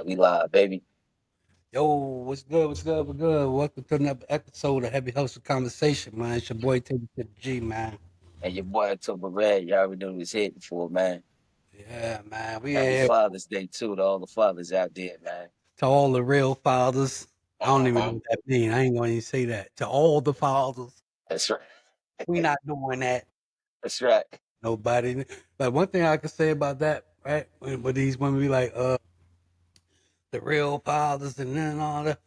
We live, baby. Yo, what's good? What's good? What's good? Welcome to another episode of Heavy Hustle Conversation, man. It's your boy Teddy to the G, man. And your boy October Red, you already knew was hitting for, man. Yeah, man. We in Happy here Father's Day, too, to all the fathers out there, man. to all the real fathers. I don't even know Uh-huh. what that means. I ain't going to even say that. To all the fathers. That's right. We not doing that. That's right. Nobody. Like one thing I can say about that, right? When these women be like, the real fathers and then all that.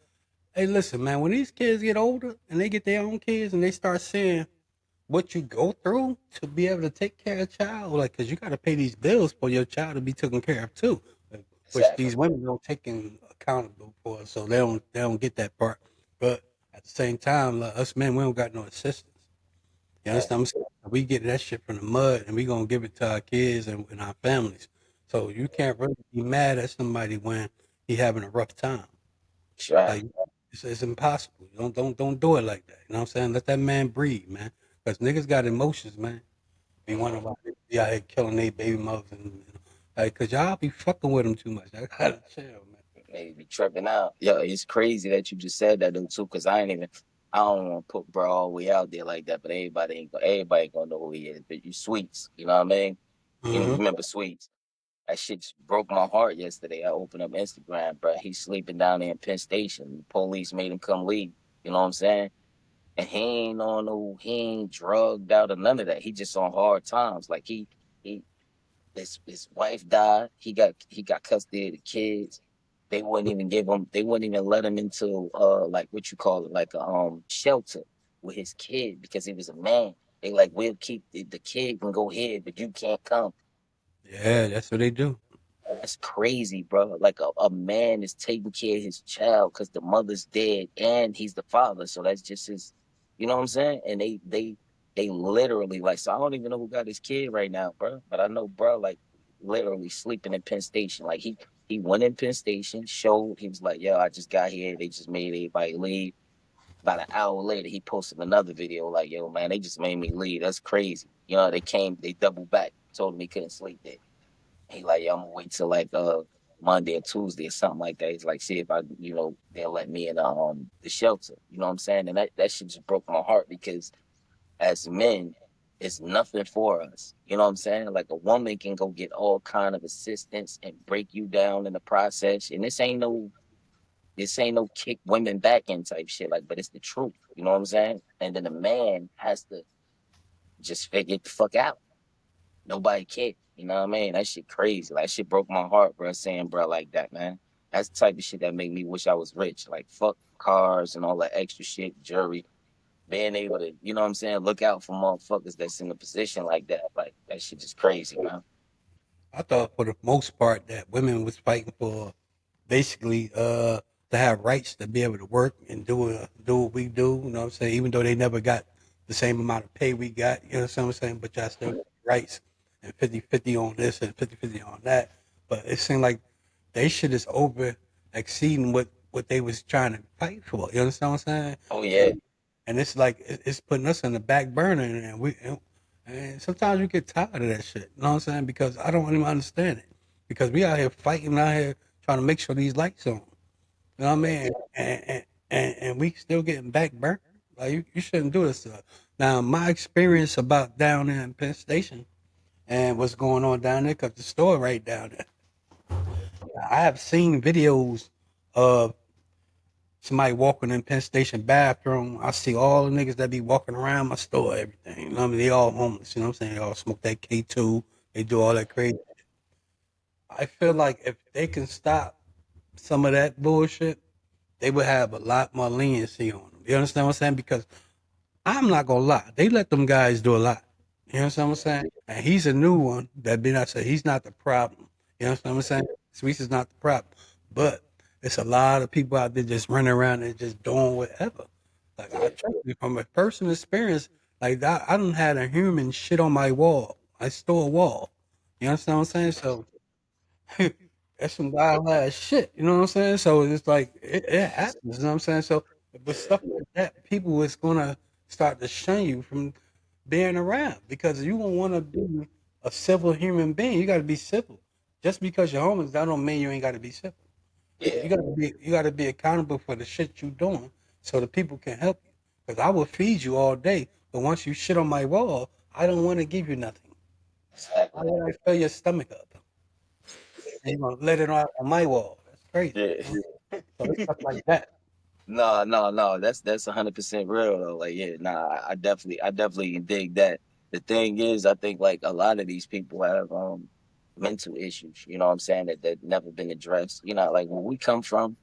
Hey, listen, man. When these kids get older and they get their own kids and they start seeing what you go through to be able to take care of a child, like, because you got to pay these bills for your child to be taken care of too, which Exactly. these women don't take in accountable for, so they don't get that part. But at the same time, like, us men, we don't got no assistance. You Right. understand what I'm saying? We get that shit from the mud, and we gonna give it to our kids and our families. So you can't really be mad at somebody when he having a rough time. That's right. Like it's impossible. Don't do it like that. You know what I'm saying? Let that man breathe, man. Because niggas got emotions, man. Be wondering why they be out here killing their baby mothers and like, cause y'all be fucking with them too much. I gotta chill, man. Maybe be tripping out. Yo, it's crazy that you just said that, though, too, because I don't want to put bro all the way out there like that, but everybody ain't gonna know who he is. But you Sweets, you know what I mean? You know, Mm-hmm. remember Sweets? That shit just broke my heart yesterday. I opened up Instagram, bro. He's sleeping down there in Penn Station. The police made him come leave. You know what I'm saying? And he ain't drugged out or none of that. He just on hard times. Like he his wife died. He got custody of the kids. They wouldn't even let him into like what you call it, like a shelter with his kid because he was a man. They like, we'll keep the kid can go here, but you can't come. Yeah, that's what they do. That's crazy, bro. Like a man is taking care of his child because the mother's dead and he's the father. So that's just his, you know what I'm saying? And they literally like. So I don't even know who got his kid right now, bro. But I know, bro, like literally sleeping in Penn Station. Like he went in Penn Station, showed he was like, yo, I just got here. They just made everybody leave. About an hour later, he posted another video like, yo, man, they just made me leave. That's crazy. You know, they doubled back, told him he couldn't sleep there. He like, yeah, I'm gonna wait till like Monday or Tuesday or something like that. He's like, see if they'll let me in the shelter. You know what I'm saying? And that shit just broke my heart because as men, it's nothing for us. You know what I'm saying? Like a woman can go get all kind of assistance and break you down in the process. And this ain't no kick women back in type shit. Like, but it's the truth. You know what I'm saying? And then the man has to just figure the fuck out. Nobody cared. You know what I mean? That shit crazy. Like, that shit broke my heart, bro, saying bro like that, man. That's the type of shit that made me wish I was rich. Like, fuck cars and all that extra shit, jury. Being able to, you know what I'm saying, look out for motherfuckers that's in a position like that. Like, that shit just crazy, man. I thought for the most part that women was fighting for basically to have rights to be able to work and do what we do. You know what I'm saying? Even though they never got the same amount of pay we got, you know what I'm saying? But y'all still got rights and 50-50 on this and 50-50 on that. But it seemed like they shit is over exceeding what they was trying to fight for. You understand what I'm saying? Oh, yeah. And it's like it's putting us in the back burner, and sometimes we get tired of that shit. You know what I'm saying? Because I don't even understand it. Because we out here fighting out here trying to make sure these lights on. You know what I mean? And we still getting back burnt. Like you shouldn't do this stuff. Now my experience about down there in Penn Station and what's going on down there, cause the store right down there. I have seen videos of somebody walking in Penn Station bathroom. I see all the niggas that be walking around my store, everything. You know what I mean? They all homeless, you know what I'm saying? They all smoke that K2. They do all that crazy. I feel like if they can stop some of that bullshit, they would have a lot more leniency on them. You understand what I'm saying? Because I'm not gonna lie, they let them guys do a lot. You understand what I'm saying? And he's a new one that been I say he's not the problem. You understand what I'm saying? Sweets is not the problem. But it's a lot of people out there just running around and just doing whatever. Like I Yeah. trust you from a personal experience, like that I don't had a human shit on my wall. I stole a wall. You understand what I'm saying? So that's some wild ass shit. You know what I'm saying? So it's like it happens. You know what I'm saying? So but stuff like that, people is gonna start to shun you from being around because you don't want to be a civil human being. You got to be civil. Just because you're homeless, that don't mean you ain't got to be civil. Yeah, you gotta be accountable for the shit you doing so the people can help you. Cause I will feed you all day, but once you shit on my wall, I don't want to give you nothing. Why Exactly. would I fill your stomach up? And you gonna let it out on my wall? That's crazy. Yeah. You know? So it's stuff like that. No, no, no. That's 100% real though. Like, yeah, nah, I definitely can dig that. The thing is, I think like a lot of these people have mental issues. You know what I'm saying that never been addressed. You know, like where we come from,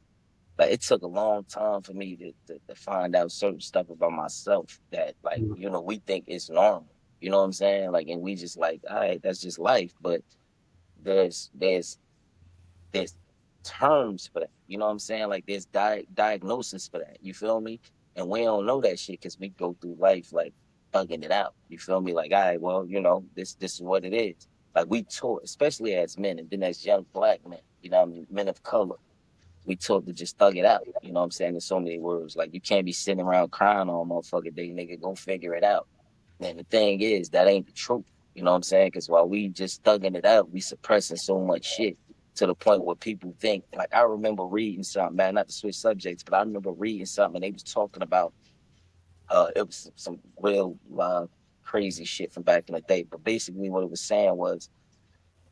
like it took a long time for me to find out certain stuff about myself that like Mm. we think is normal. You know what I'm saying? Like, and we just like, all right, that's just life. But there's terms for that. You know what I'm saying? Like there's diagnosis for that. You feel me? And we don't know that shit because we go through life like thugging it out. You feel me? Like, all right, well, this is what it is. Like we taught, especially as men, and then as young black men, what I mean, men of color, we taught to just thug it out. You know what I'm saying? In so many words. Like you can't be sitting around crying all motherfucking day, nigga. Go figure it out. And the thing is, that ain't the truth. You know what I'm saying? Because while we just thugging it out, we suppressing so much shit to the point where people think. Like I remember reading something, man. Not to switch subjects, but I remember reading something, and they was talking about it was some real crazy shit from back in the day. But basically, what it was saying was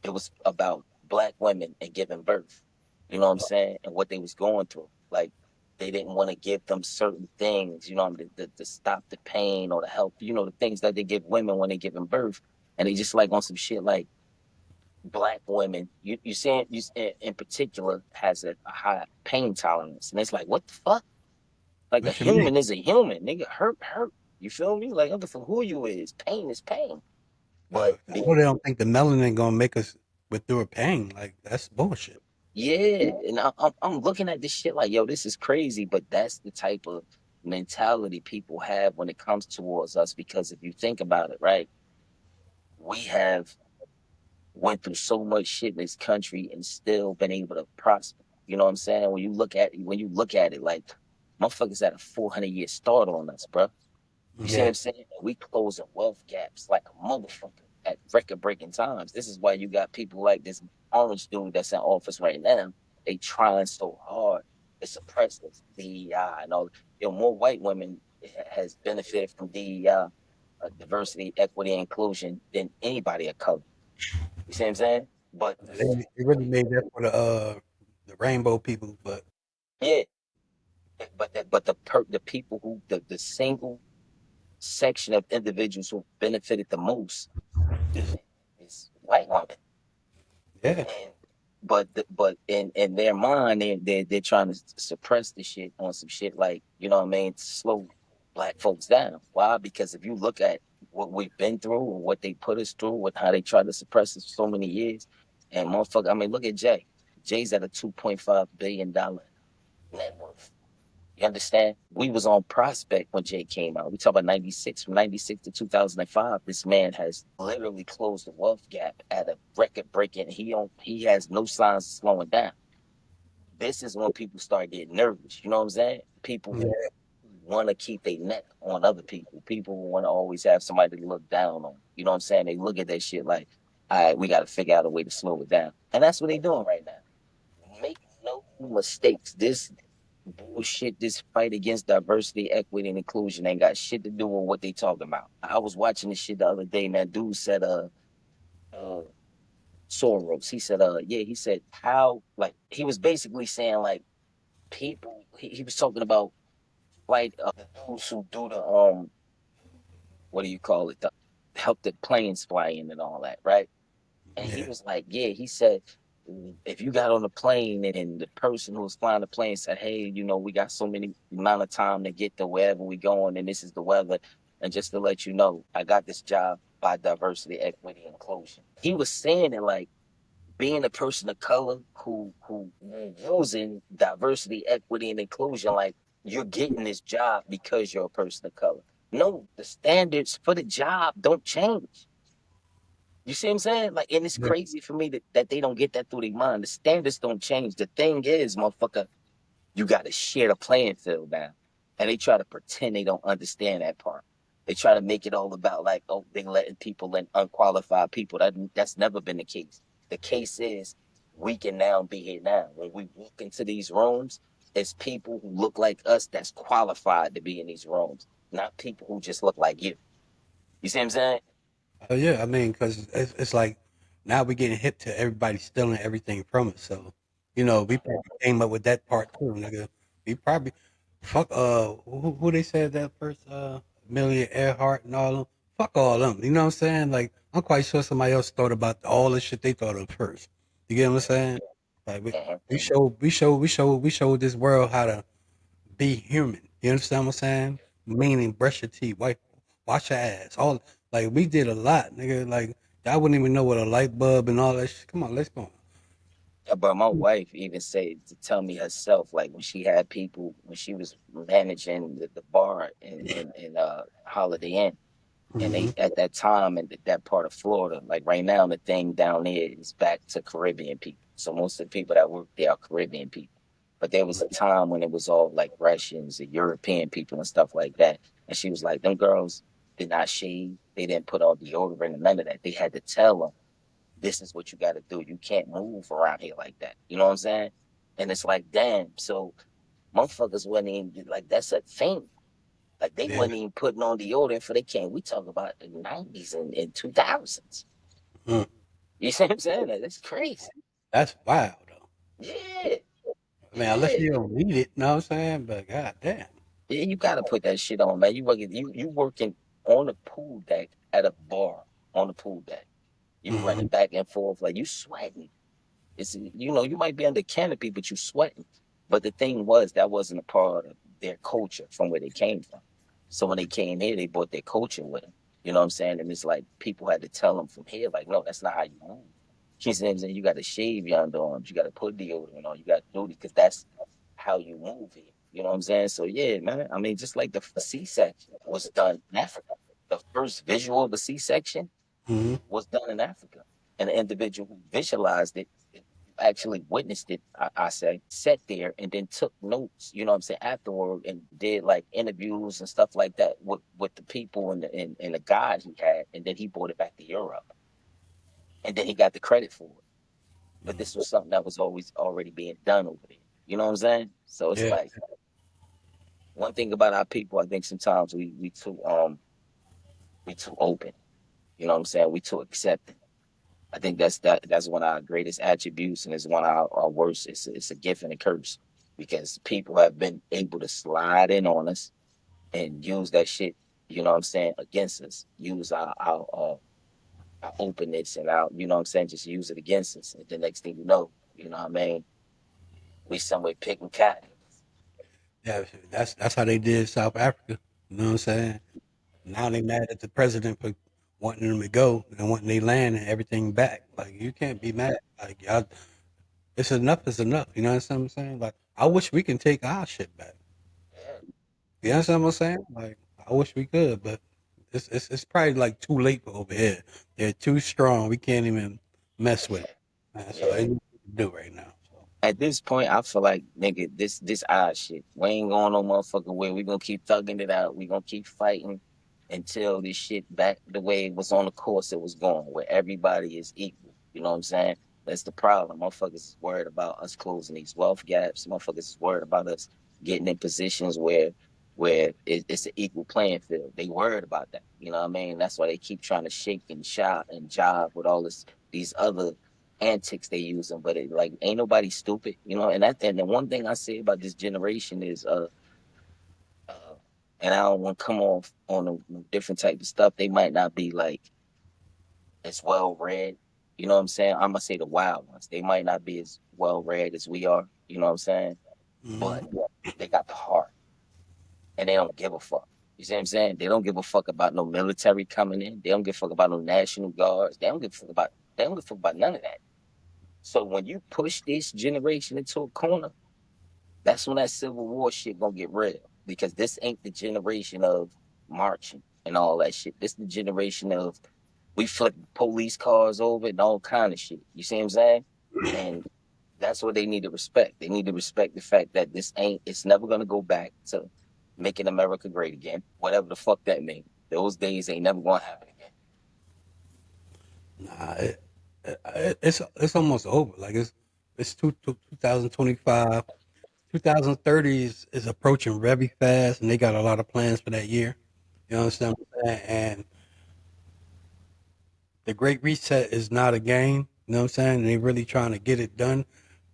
it was about black women and giving birth. You know what I'm saying? And what they was going through. Like they didn't want to give them certain things, to stop the pain or to help, the things that they give women when they giving birth. And they just like on some shit like black women, you saying you in particular has a high pain tolerance. And it's like, what the fuck? Like a What you mean? human is a human. Nigga, hurt. You feel me? Like, look for who you is. Pain is pain. But I know they don't think the melanin gonna make us withdraw pain. Like that's bullshit. yeah, and I'm looking at this shit like, yo, this is crazy, but that's the type of mentality people have when it comes towards us. Because if you think about it, right, we have went through so much shit in this country and still been able to prosper. You know what I'm saying? When you look at it, like motherfuckers had a 400-year start on us, bro. You see what Yeah, I'm saying? We closing wealth gaps like a motherfucker at record breaking times. This is why you got people like this orange dude that's in office right now. They trying so hard to suppress this DEI and all. More white women has benefited from DEI, diversity, equity, and inclusion than anybody of color. You see what I'm saying? But they really made that for the rainbow people, but yeah, but the people who the single section of individuals who benefited the most is white women. yeah, And but in their mind, they're trying to suppress the shit on some shit like, what I mean, to slow black folks down. Why? Because if you look at what we've been through and what they put us through, with how they tried to suppress us for so many years, and motherfucker, I mean, look at Jay. Jay's at a $2.5 billion net worth. You understand? We was on Prospect when Jay came out. We talk about 96. From 96 to 2005, this man has literally closed the wealth gap at a record breaking. He has no signs of slowing down. This is when people start getting nervous. You know what I'm saying? People who yeah. want to keep their neck on other people. People who want to always have somebody to look down on. You know what I'm saying? They look at that shit like, all right, we got to figure out a way to slow it down. And that's what they're doing right now. Make no mistakes. This bullshit, this fight against diversity, equity, and inclusion ain't got shit to do with what they talking about. I was watching this shit the other day, and that dude said, uh Soros. He said, yeah, he said how, like, he was basically saying like people. He was talking about like the dudes who do the what do you call it? The help the planes fly in and all that, right? And he Yeah. was like, yeah, he said, if you got on the plane and the person who was flying the plane said, hey, we got so many amount of time to get to wherever we going, and this is the weather. And just to let you know, I got this job by diversity, equity, and inclusion. He was saying it like being a person of color who using diversity, equity, and inclusion, like you're getting this job because you're a person of color. No, the standards for the job don't change. You see what I'm saying? Like, and it's Yeah. crazy for me that they don't get that through their mind. The standards don't change. The thing is, motherfucker, you got to share the playing field now. And they try to pretend they don't understand that part. They try to make it all about like, they letting people in, unqualified people. That's never been the case. The case is we can now be here now. When we walk into these rooms, it's people who look like us that's qualified to be in these rooms, not people who just look like you. You see what I'm saying? Yeah, I mean, because it's like now we're getting hip to everybody stealing everything from us. So, we probably came up with that part too, nigga. We probably fuck who they said that first Amelia Earhart and all them. Fuck all them. You know what I'm saying? Like I'm quite sure somebody else thought about all the shit they thought of first. You get what I'm saying? Like we showed this world how to be human. You understand what I'm saying? Meaning brush your teeth, wash your ass. All like we did a lot, nigga. Like I wouldn't even know what a light bulb and all that shit. Come on, let's go. But my wife even said to tell me herself, like when she had people, when she was managing the bar in Holiday Inn, and Mm-hmm. they at that time in that part of Florida, like right now, the thing down there is back to Caribbean people. So most of the people that work there are Caribbean people. But there was a time when it was all like Russians and European people and stuff like that. And she was like, them girls did not shave. They didn't put on deodorant and none of that. They had to tell them, this is what you got to do. You can't move around here like that. You know what I'm saying? And it's like, damn. So motherfuckers wasn't even like, that's a thing. Like they Yeah. wasn't even putting on deodorant for they came. We talk about the 90s and 2000s. Mm. You see what I'm saying? Like, that's crazy. That's wild though. Yeah, I mean, unless yeah. you don't need it, you know what I'm saying? But god damn. Yeah, you gotta put that shit on, man. You working on the pool deck at a bar on the pool deck. You Mm-hmm. running back and forth like you sweating. You might be under canopy, but you sweating. But the thing was that wasn't a part of their culture from where they came from. So when they came here, they brought their culture with them. You know what I'm saying? And it's like people had to tell them from here, like, no, that's not how you move. She says, you got to shave your underarms, you got to put deodorant on, you got to do it because that's how you move here. You know what I'm saying? So yeah, man. I mean, just like the C-section was done in Africa. The first visual of the C-section Mm-hmm. was done in Africa. And the individual who visualized it, actually witnessed it, I say, sat there and then took notes, you know what I'm saying, afterward and did like interviews and stuff like that with the people and the guide he had. And then he brought it back to Europe. And then he got the credit for it. But this was something that was always already being done over there. You know what I'm saying? So it's Yeah. like one thing about our people, I think sometimes we too open. You know what I'm saying? We too accepting. I think that's one of our greatest attributes, and it's one of our worst. It's a gift and a curse because people have been able to slide in on us and use that shit. You know what I'm saying, against us. Use our openness and our, you know what I'm saying, just use it against us. And the next thing you know what I mean, we somewhere picking cotton. Yeah. That's how they did South Africa. You know what I'm saying? Now they mad at the president for wanting them to go and wanting they land and everything back. Like you can't be mad. Like y'all, it's enough is enough. You know what I'm saying? Like I wish we can take our shit back. Yeah, You understand what I'm saying? Like I wish we could, but it's probably like too late for over here. They're too strong. We can't even mess with it. So yeah. ain't nothing to do right now. So At this point, I feel like nigga, this our shit. We ain't going no motherfucking way. We gonna keep thugging it out. We gonna keep fighting until this shit back the way it was on the course it was going, where everybody is equal. You know what I'm saying? That's the problem. Motherfuckers is worried about us closing these wealth gaps. Motherfuckers is worried about us getting in positions where it's an equal playing field. They worried about that. You know what I mean? That's why they keep trying to shake and shout and jive with all these other antics they using, but it like ain't nobody stupid, and the one thing I say about this generation is uh and I don't want to come off on a different type of stuff. They might not be like as well read, you know what I'm saying? I'm gonna say the wild ones. They might not be as well read as we are, you know what I'm saying? But hmm they got the heart and they don't give a fuck. You see what I'm saying? They don't give a fuck about no military coming in. They don't give a fuck about no National Guards. They don't give a fuck about none of that. So when you push this generation into a corner, that's when that Civil War shit gonna get real. Because this ain't the generation of marching and all that shit. This the generation of we flip police cars over and all kind of shit. You see what I'm saying? And that's what they need to respect. They need to respect the fact that it's never gonna go back to making America great again. Whatever the fuck that means. Those days ain't never gonna happen again. Nah, it's almost over. Like It's 2025. 2030 is approaching very fast, and they got a lot of plans for that year. You understand what I'm saying? And the Great Reset is not a game. You know what I'm saying? They really trying to get it done,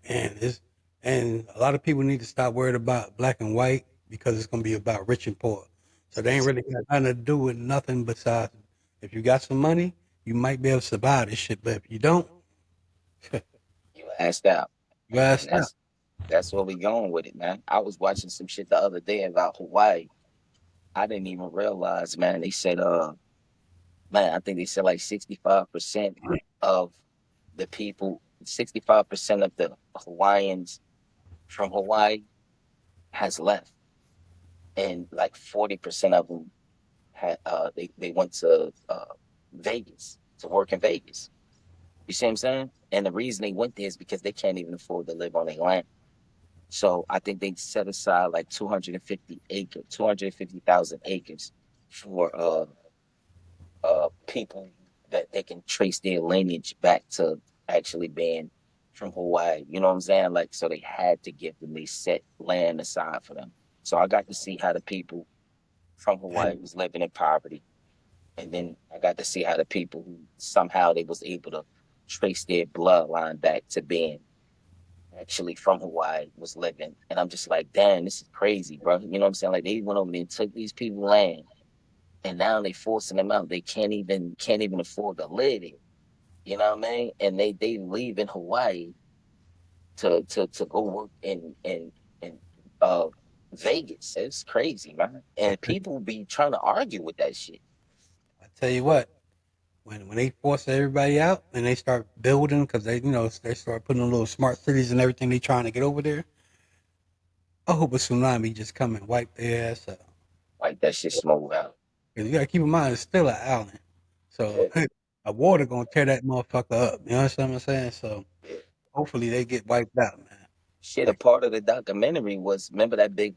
and a lot of people need to stop worried about black and white because it's gonna be about rich and poor. So they ain't really got nothing to do with nothing besides if you got some money, you might be able to survive this shit. But if you don't, You asked out, you ass and out. that's where we going with it, man. I was watching some shit the other day about Hawaii. I didn't even realize, man. They said, man, I think they said like 65% of the people, 65% of the Hawaiians from Hawaii has left, and like 40% of them had they went to Vegas to work in Vegas. You see what I'm saying? And the reason they went there is because they can't even afford to live on their land. So I think they set aside like 250 acres, 250,000 acres for people that they can trace their lineage back to actually being from Hawaii. You know what I'm saying? Like, so they had to give them, they set land aside for them. So I got to see how the people from Hawaii And was living in poverty. And then I got to see how the people who somehow they was able to trace their bloodline back to being actually from Hawaii was living. And I'm just like, damn, this is crazy, bro. You know what I'm saying? Like they went over there and took these people land, and now they forcing them out. They can't even afford to live it. You know what I mean? And they leave in Hawaii to go work in uh Vegas. It's crazy, man. I And tell, people be trying to argue with that shit. I tell you what, when they force everybody out and they start building because they start putting in little smart cities and everything, they trying to get over there. I hope a tsunami just come and wipe their ass out. Like that shit smooth out. 'Cause you gotta keep in mind it's still an island, so Yeah, a water gonna tear that motherfucker up. You understand what I'm saying? So yeah. hopefully they get wiped out, man. Shit, a Like part of the documentary was remember that big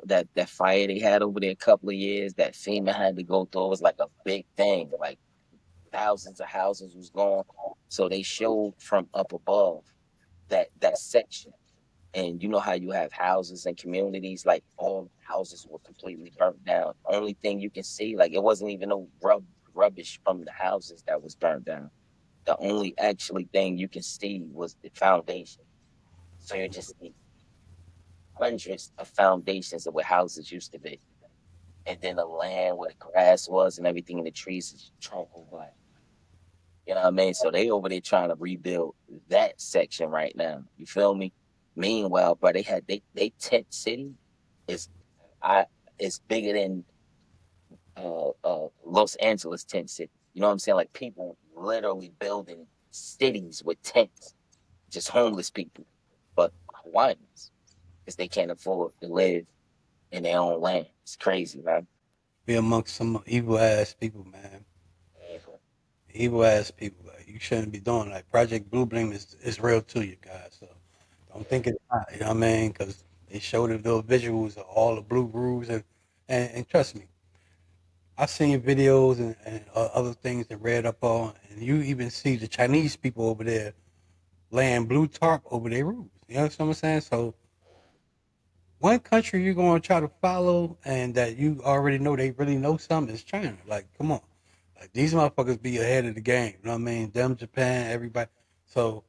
that fire they had over there a couple of years that FEMA had to go through. It was like a big thing, like thousands of houses was gone. So they showed from up above that section. And you know how you have houses and communities, like all houses were completely burnt down. Only thing you can see, like it wasn't even no rubbish from the houses that was burnt down. The only actually thing you can see was the foundation. So you just see hundreds of foundations of where houses used to be. And then the land where the grass was and everything in the trees is charcoal black. You know what I mean? So they over there trying to rebuild that section right now. You feel me? Meanwhile, bro, they tent city is I is bigger than Los Angeles tent city. You know what I'm saying? Like people literally building cities with tents, just homeless people, but Hawaiians because they can't afford to live in their own land. It's crazy, man. be amongst some evil ass people, man. Evil ass people. Like, you shouldn't be doing like Project Blue Beam is real to you guys. So don't think it's not. You know what I mean? Because they showed the little visuals of all the blue grooves and trust me, I've seen videos and other things that read up on, and you even see the Chinese people over there laying blue tarp over their roofs. You know what I'm saying? So one country you're going to try to follow and that you already know they really know something is China. Like, come on. Like, these motherfuckers be ahead of the game. You know what I mean? Them, Japan, everybody. So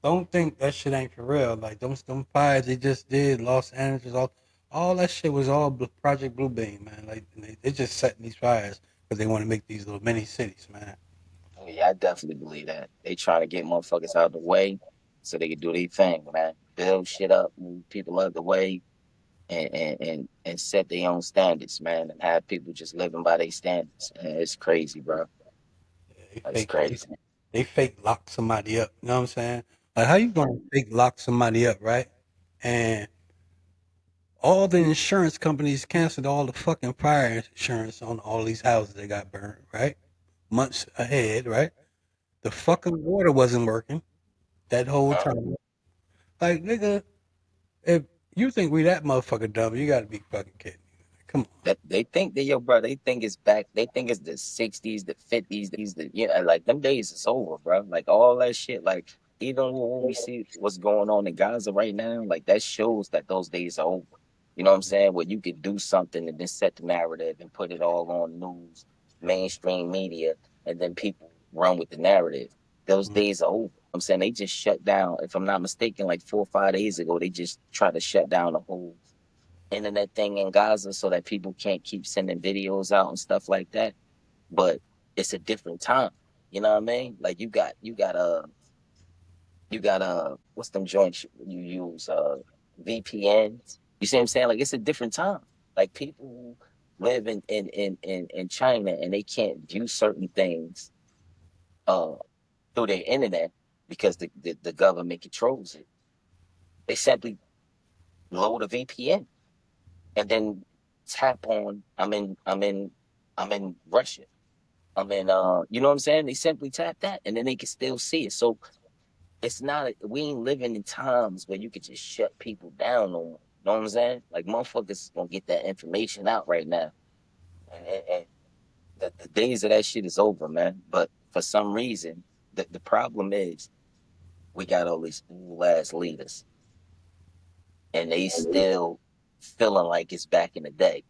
don't think that shit ain't for real. Like, them fires they just did, Los Angeles, all that shit was all Project Blue Beam, man. Like, they just setting these fires because they want to make these little mini cities, man. Oh, yeah, I definitely believe that. They trying to get motherfuckers out of the way so they can do their thing, man. Build shit up, move people out of the way, and set their own standards, man, and have people just living by their standards. Man, it's crazy, bro. They It's fake, crazy. they fake lock somebody up. You know what I'm saying? Like, how you going to fake lock somebody up, right? And all the insurance companies canceled all the fucking fire insurance on all these houses that got burned, right? Months ahead, right? The fucking water wasn't working that whole Uh, time. Like, nigga, if you think we that motherfucker dumb, you gotta be fucking kidding me. Come on. that they think that yo, bro, they think it's back. They think it's the '60s, the '50s, the like them days is over, bro. Like all that shit, like even when we see what's going on in Gaza right now, like that shows that those days are over. You know what I'm saying? Where you could do something and then set the narrative and put it all on news, mainstream media, and then people run with the narrative. Those Mm. days are over. I'm saying they just shut down. If I'm not mistaken, like 4 or 5 days ago, they just tried to shut down the whole internet thing in Gaza so that people can't keep sending videos out and stuff like that. But it's a different time. You know what I mean? Like you got what's them joints you use? VPNs. You see what I'm saying? Like it's a different time. Like people who live in China and they can't view certain things uh through their internet because the government controls it. They simply load a VPN and then tap on I'm in Russia. You know what I'm saying? They simply tap that and then they can still see it. So it's not we ain't living in times where you could just shut people down no more. You know what I'm saying? Like motherfuckers gonna get that information out right now. And the days of that shit is over, man. But for some reason, the problem is we got all these old ass leaders and they still feeling like it's back in the day.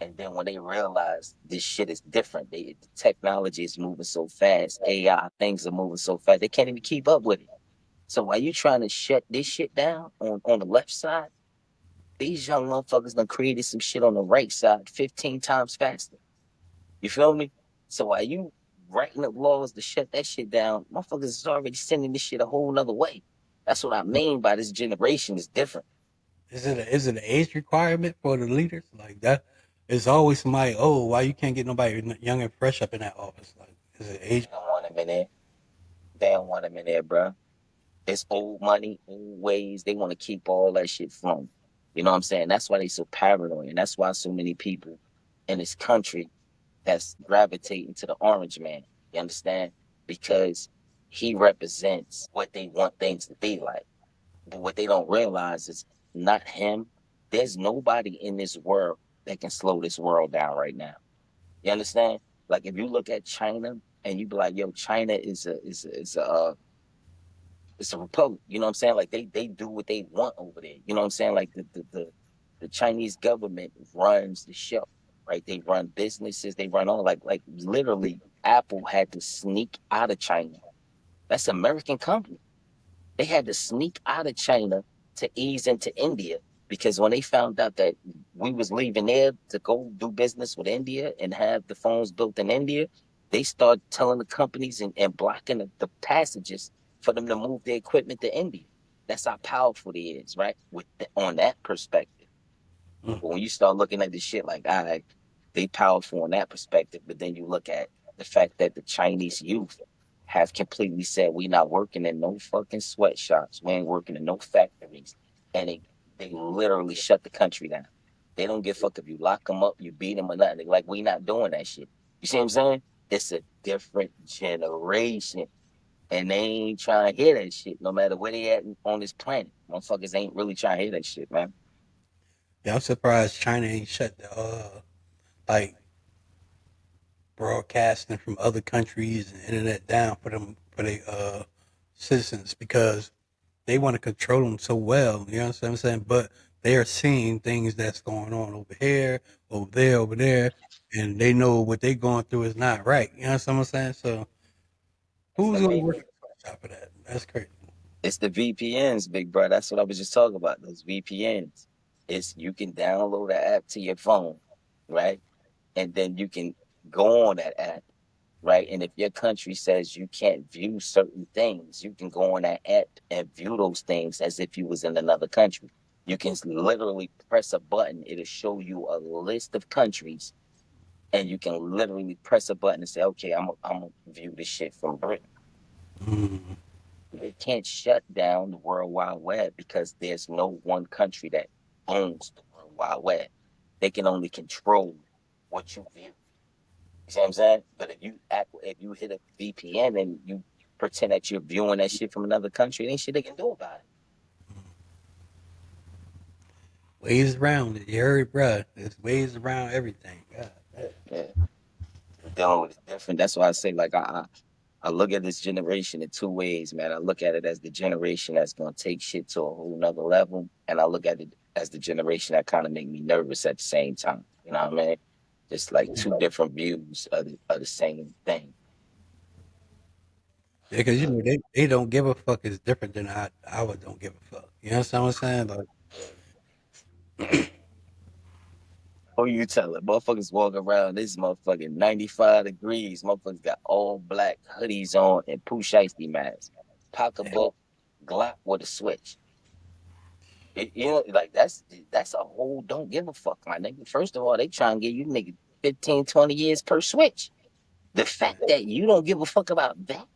And then when they realize this shit is different, the technology is moving so fast, AI things are moving so fast, they can't even keep up with it. So while you trying to shut this shit down on the left side, these young motherfuckers done created some shit on the right side 15 times faster. You feel me? So while you writing up laws to shut that shit down, motherfuckers is already sending this shit a whole nother way. That's what I mean by this generation is different. Is it an age requirement for the leaders like that? It's always somebody. Oh, why you can't get nobody young and fresh up in that office? Like, is it They age? don't want them in there. They don't want them in there, bro. It's old money, old ways. They want to keep all that shit from. You know what I'm saying? That's why they so paranoid. And that's why so many people in this country that's gravitating to the orange man. You understand? Because he represents what they want things to be like. But what they don't realize is not him. There's nobody in this world that can slow this world down right now. You understand? Like if you look at China and you be like, yo, China is a republic. You know what I'm saying? Like they do what they want over there. You know what I'm saying? Like the Chinese government runs the show, right? They run businesses, they run all like literally Apple had to sneak out of China. That's an American company. They had to sneak out of China to ease into India because when they found out that we was leaving there to go do business with India and have the phones built in India, they started telling the companies and blocking the passages for them to move their equipment to India. That's how powerful it is, right? On that perspective. Mm. But when you start looking at this shit like, all right, they powerful in that perspective, but then you look at the fact that the Chinese youth have completely said we not working in no fucking sweatshops, we ain't working in no factories, and they literally shut the country down. They don't give a fuck if you lock them up, you beat them or nothing. They like we not doing that shit. You see what I'm saying? It's a different generation, and they ain't trying to hear that shit. No matter where they at on this planet, motherfuckers ain't really trying to hear that shit, man. Yeah, I'm surprised China ain't shut the like broadcasting from other countries and internet down for them for their citizens because they want to control them so well. You know what I'm saying? But they are seeing things that's going on over here, over there, and they know what they're going through is not right. You know what I'm saying? So It's who's the going to work VP. in the sweatshop for that? That's crazy. It's the VPNs, big bro. That's what I was just talking about. Those VPNs. It's you can download the app to your phone, right? And then you can go on that app, right? And if your country says you can't view certain things, you can go on that app and view those things as if you was in another country. You can literally press a button. It'll show you a list of countries, and you can literally press a button and say, "Okay, I'm gonna view this shit from Britain." Mm. They can't shut down the World Wide Web because there's no one country that owns the World Wide Web. They can only control what you view. You see what I'm saying? But if you hit a VPN and you pretend that you're viewing that shit from another country, there ain't shit they can do about Ways around it. You heard, bruh. There's ways around everything. God, it. Yeah, dealing with it different. That's why I say like I look at this generation in two ways, man. I look at it as the generation that's gonna take shit to a whole nother level, and I look at it as the generation that kind of make me nervous at the same time. You know what I mean? Just like two different views of the same thing. Yeah, because you know they don't give a fuck is different than I would don't give a fuck. You understand what I'm saying? Like, Who you telling? Motherfuckers walk around this motherfucking 95 degrees. Motherfuckers got all black hoodies on and poo shiesty masks. Pocketbook, Glock with a switch. You know, like that's a whole don't give a fuck, my nigga. First of all, they try and give you nigga 15, 20 years per switch. The fact that you don't give a fuck about that,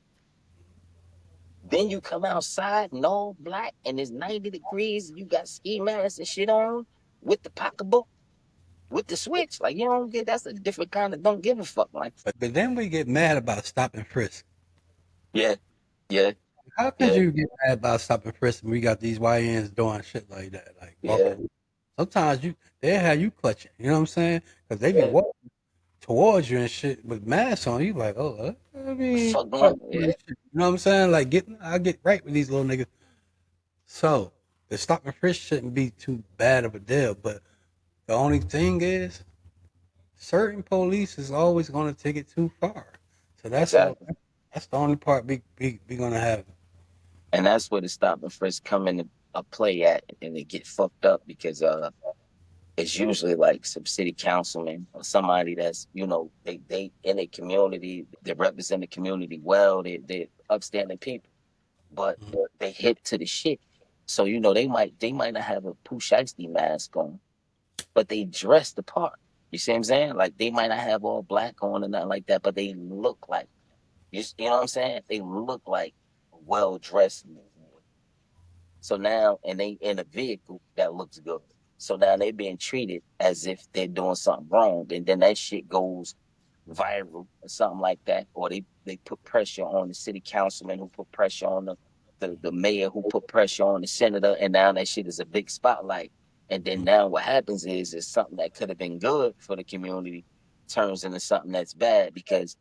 then you come outside and all black and it's 90 degrees, and you got ski masks and shit on with the pocketbook, with the switch. Like you don't get that's a different kind of don't give a fuck. Like, but then we get mad about stop and frisk. yeah, yeah, How could yeah, you get mad about stop and frisk when we got these YNs doing shit like that, like yeah, walking? Sometimes they have you clutching. You know what I'm saying? Because they be yeah. walking towards you and shit with masks on. You like, oh, I mean, Fuck fuck on, with yeah, this shit. You know what I'm saying? Like, I get right with these little niggas. So the stop and frisk shouldn't be too bad of a deal. But the only thing is, certain police is always going to take it too far. So exactly. that's the only part we gonna have. And that's where the stop and frisk come into a play at, and they get fucked up because it's usually like some city councilman or somebody that's they in a community, they represent the community well, they're upstanding people, but they hip to the shit. So they might not have a Pooh Shiesty mask on, but they dress the part. You see what I'm saying? Like they might not have all black on or nothing like that, but they look like you know what I'm saying? They look like well dressed. So now, and they in a vehicle that looks good. So now they being treated as if they're doing something wrong, and then that shit goes viral or something like that, or they put pressure on the city councilman who put pressure on the mayor who put pressure on the senator, and now that shit is a big spotlight. And then now what happens is something that could have been good for the community turns into something that's bad because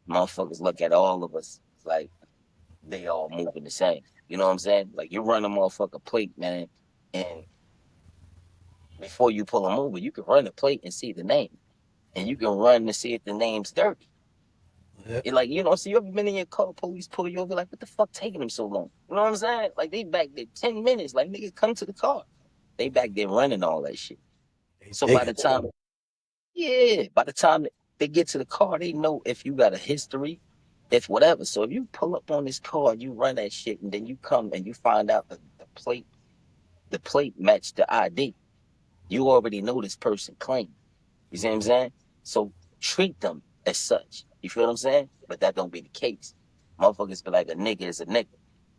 motherfuckers look at all of us like they all moving the same. You know what I'm saying? Like you run a motherfucker plate, man, and before you pull them over, you can run the plate and see the name, and you can run to see if the name's dirty. Yeah, It like so you ever been in your car, police pull you over, like what the fuck taking them so long? You know what I'm saying? Like they back there 10 minutes, like nigga come to the car. They back there running all that shit. they So by digging. the time, yeah, by the time they get to the car, they know if you got a history, if whatever. So if you pull up on this car, you run that shit, and then you come and you find out the plate matched the ID. You already know this person clean. You see what I'm saying? So treat them as such. You feel what I'm saying? But that don't be the case. Motherfuckers be like a nigga is a nigga.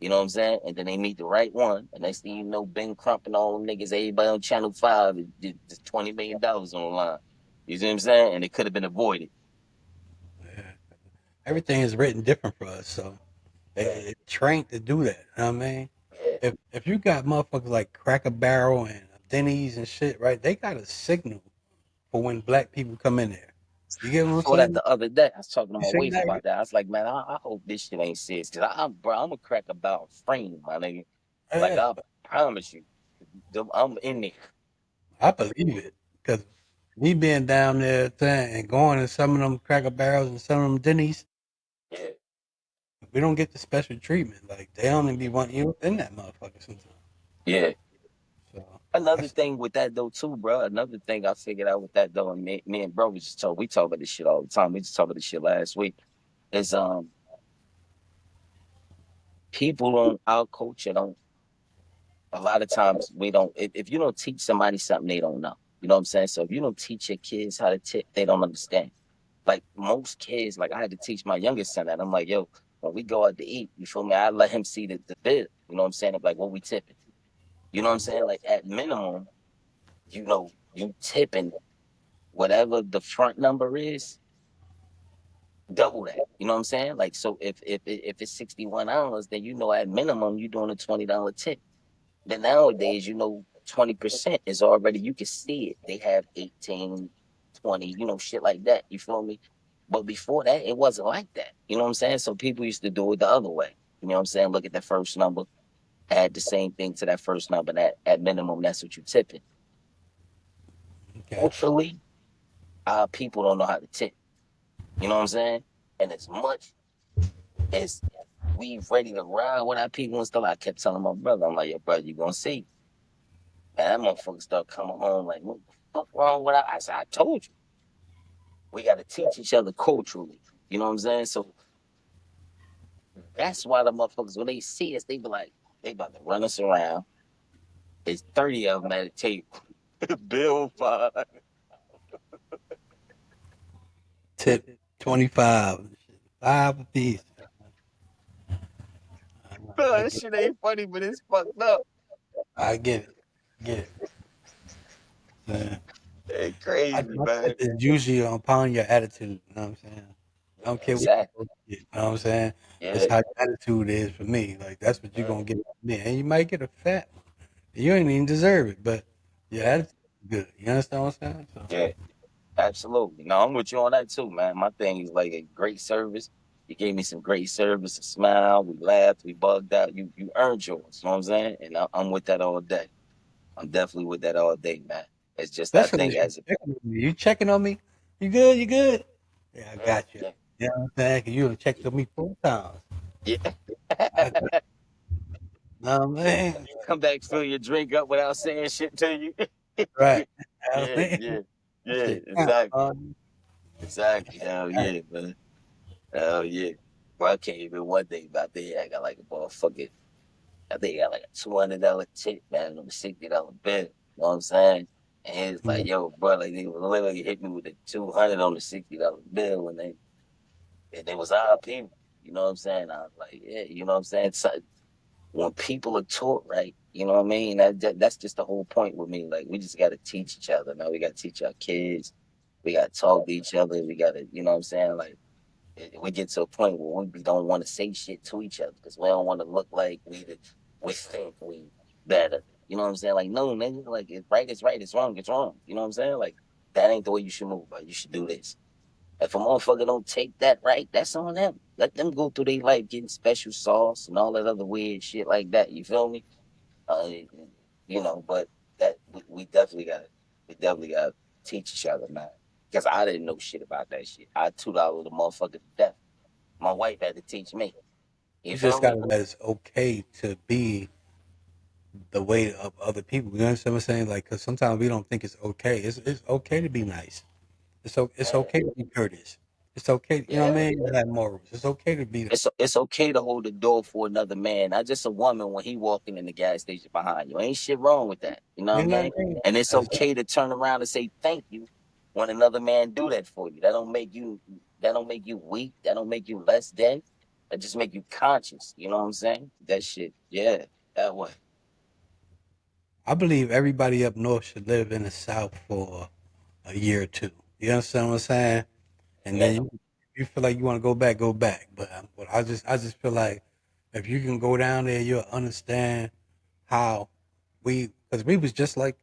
You know what I'm saying? And then they meet the right one. And next thing you know, Ben Crump and all them niggas, everybody on Channel 5 is $20 million on the line. You see what I'm saying? And it could have been avoided. Yeah. Everything is written different for us, so they trained to do that. You know what I mean? Yeah. If you got motherfuckers like Cracker Barrel and Denny's and shit, right? They got a signal for when black people come in there. You get I what I'm saw that saying? the other day. I was talking to You my seen wife that? about that. I was like, man, I hope this shit ain't serious. Cause I'm a crack about frame, my nigga. Like Yeah, I promise you, I'm in there. I believe it because me being down there and going to some of them Cracker Barrels and some of them Denny's, Yeah. we don't get the special treatment. Like they only be wanting you in that motherfucker sometimes. Yeah. So Another that's thing with that though too, bro. Another thing I figured out with that though, and me and bro we talk about this shit all the time. We just talked about this shit last week. Is people don't our culture don't a lot of times we don't if you don't teach somebody something they don't know. You know what I'm saying? So if you don't teach your kids how to tip, they don't understand. Like most kids, like I had to teach my youngest son that. I'm like, yo, when we go out to eat, you feel me? I let him see the bill. You know what I'm saying? I'm like, what we tipping? You know what I'm saying? Like at minimum, you tipping whatever the front number is, double that. You know what I'm saying? Like so if it's $61, then at minimum you're doing a $20 tip. Then nowadays, 20% is already you can see it. They have 18, 20, shit like that. You feel me? But before that, it wasn't like that. You know what I'm saying? So people used to do it the other way. You know what I'm saying? Look at that first number, add the same thing to that first number. That at minimum, that's what you tipping. Okay. Culturally, our people don't know how to tip. You know what I'm saying? And as much as we ready to ride with our people and stuff, I kept telling my brother, I'm like, yo, brother, you gonna see. And that motherfucker start coming home like, what the fuck wrong with that? I said, I told you. We got to teach each other culturally. You know what I'm saying? So that's why the motherfuckers, when they see us, they be like, they about to run us around. There's 30 of them at a table. Bill 5. Tip 25, 5 apiece. Bro, I that get, shit ain't funny, but it's fucked up. I get it, get it. Uh, It's crazy, my man. tip is usually upon your attitude. You know what I'm saying? I don't Yeah, care what exactly. you get. You know what I'm saying? It's Yeah, how your attitude is for me. Like that's what you're mm, gonna get from me, and you might get a fat. You ain't even deserve it, but your yeah, attitude is good. You understand what I'm saying? So yeah. Absolutely. No, I'm with you on that too, man. My thing is like a great service. You gave me some great service, a smile. We laughed, we bugged out. You earned yours. You know what I'm saying? And I'm with that all day. I'm definitely with that all day, man. It's just I especially think if you as a checking on me. You checking on me? You good? You good? Yeah, I got you. yeah, You know what I'm saying? 'Cause you done checked on me 4 times. yeah. I got, no man. Come back, fill your drink up without saying shit to you. Right. I Yeah, mean, yeah, that yeah. shit count, Exactly, man. exactly. Hell Right. yeah, man. Hell yeah. Bro, I can't even one day about that. I got like a motherfucking I think he got like a $200 tip, man, on a $60 bill. You know what I'm saying? And it's like, Mm. yo, bro, like they literally hit me with a 200 on the $60 bill, and they was our people. You know what I'm saying? I was like, yeah, you know what I'm saying? So when people are taught right, you know what I mean? That's just the whole point with me. Like we just got to teach each other. Now we got to teach our kids. We got to talk to each other. We got to, you know what I'm saying? Like we get to a point where we don't want to say shit to each other because we don't want to look like we think we better. You know what I'm saying? Like, no, nigga, like it's right, it's right, it's wrong, it's wrong. You know what I'm saying? Like that ain't the way you should move, but you should do this. If a motherfucker don't take that right, that's on them. Let them go through their life getting special sauce and all that other weird shit like that. You feel me? But that we definitely got to teach each other, man. Because I didn't know shit about that shit. I $2 the motherfucker to death. My wife had to teach me. You You just feel me? gotta let it's okay to be the way of other people. You understand what I'm saying? Like, cause sometimes we don't think it's okay. It's okay to be nice. It's Yeah, okay to be courteous. It's okay, you know what yeah. I mean? To have morals. It's okay to be that. It's okay to hold the door for another man, not just a woman when he walking in the gas station behind you. Ain't shit wrong with that. You know what Ain't I nothing mean? wrong with And it's that. okay to turn around and say thank you when another man do that for you. That don't make you weak. That don't make you less than. That just make you conscious. You know what I'm saying? That shit. Yeah. That way. I believe everybody up north should live in the south for a year or two. You understand what I'm saying? And then Yeah. you feel like you want to go back, go back. But I just feel like if you can go down there, you'll understand how because we was just like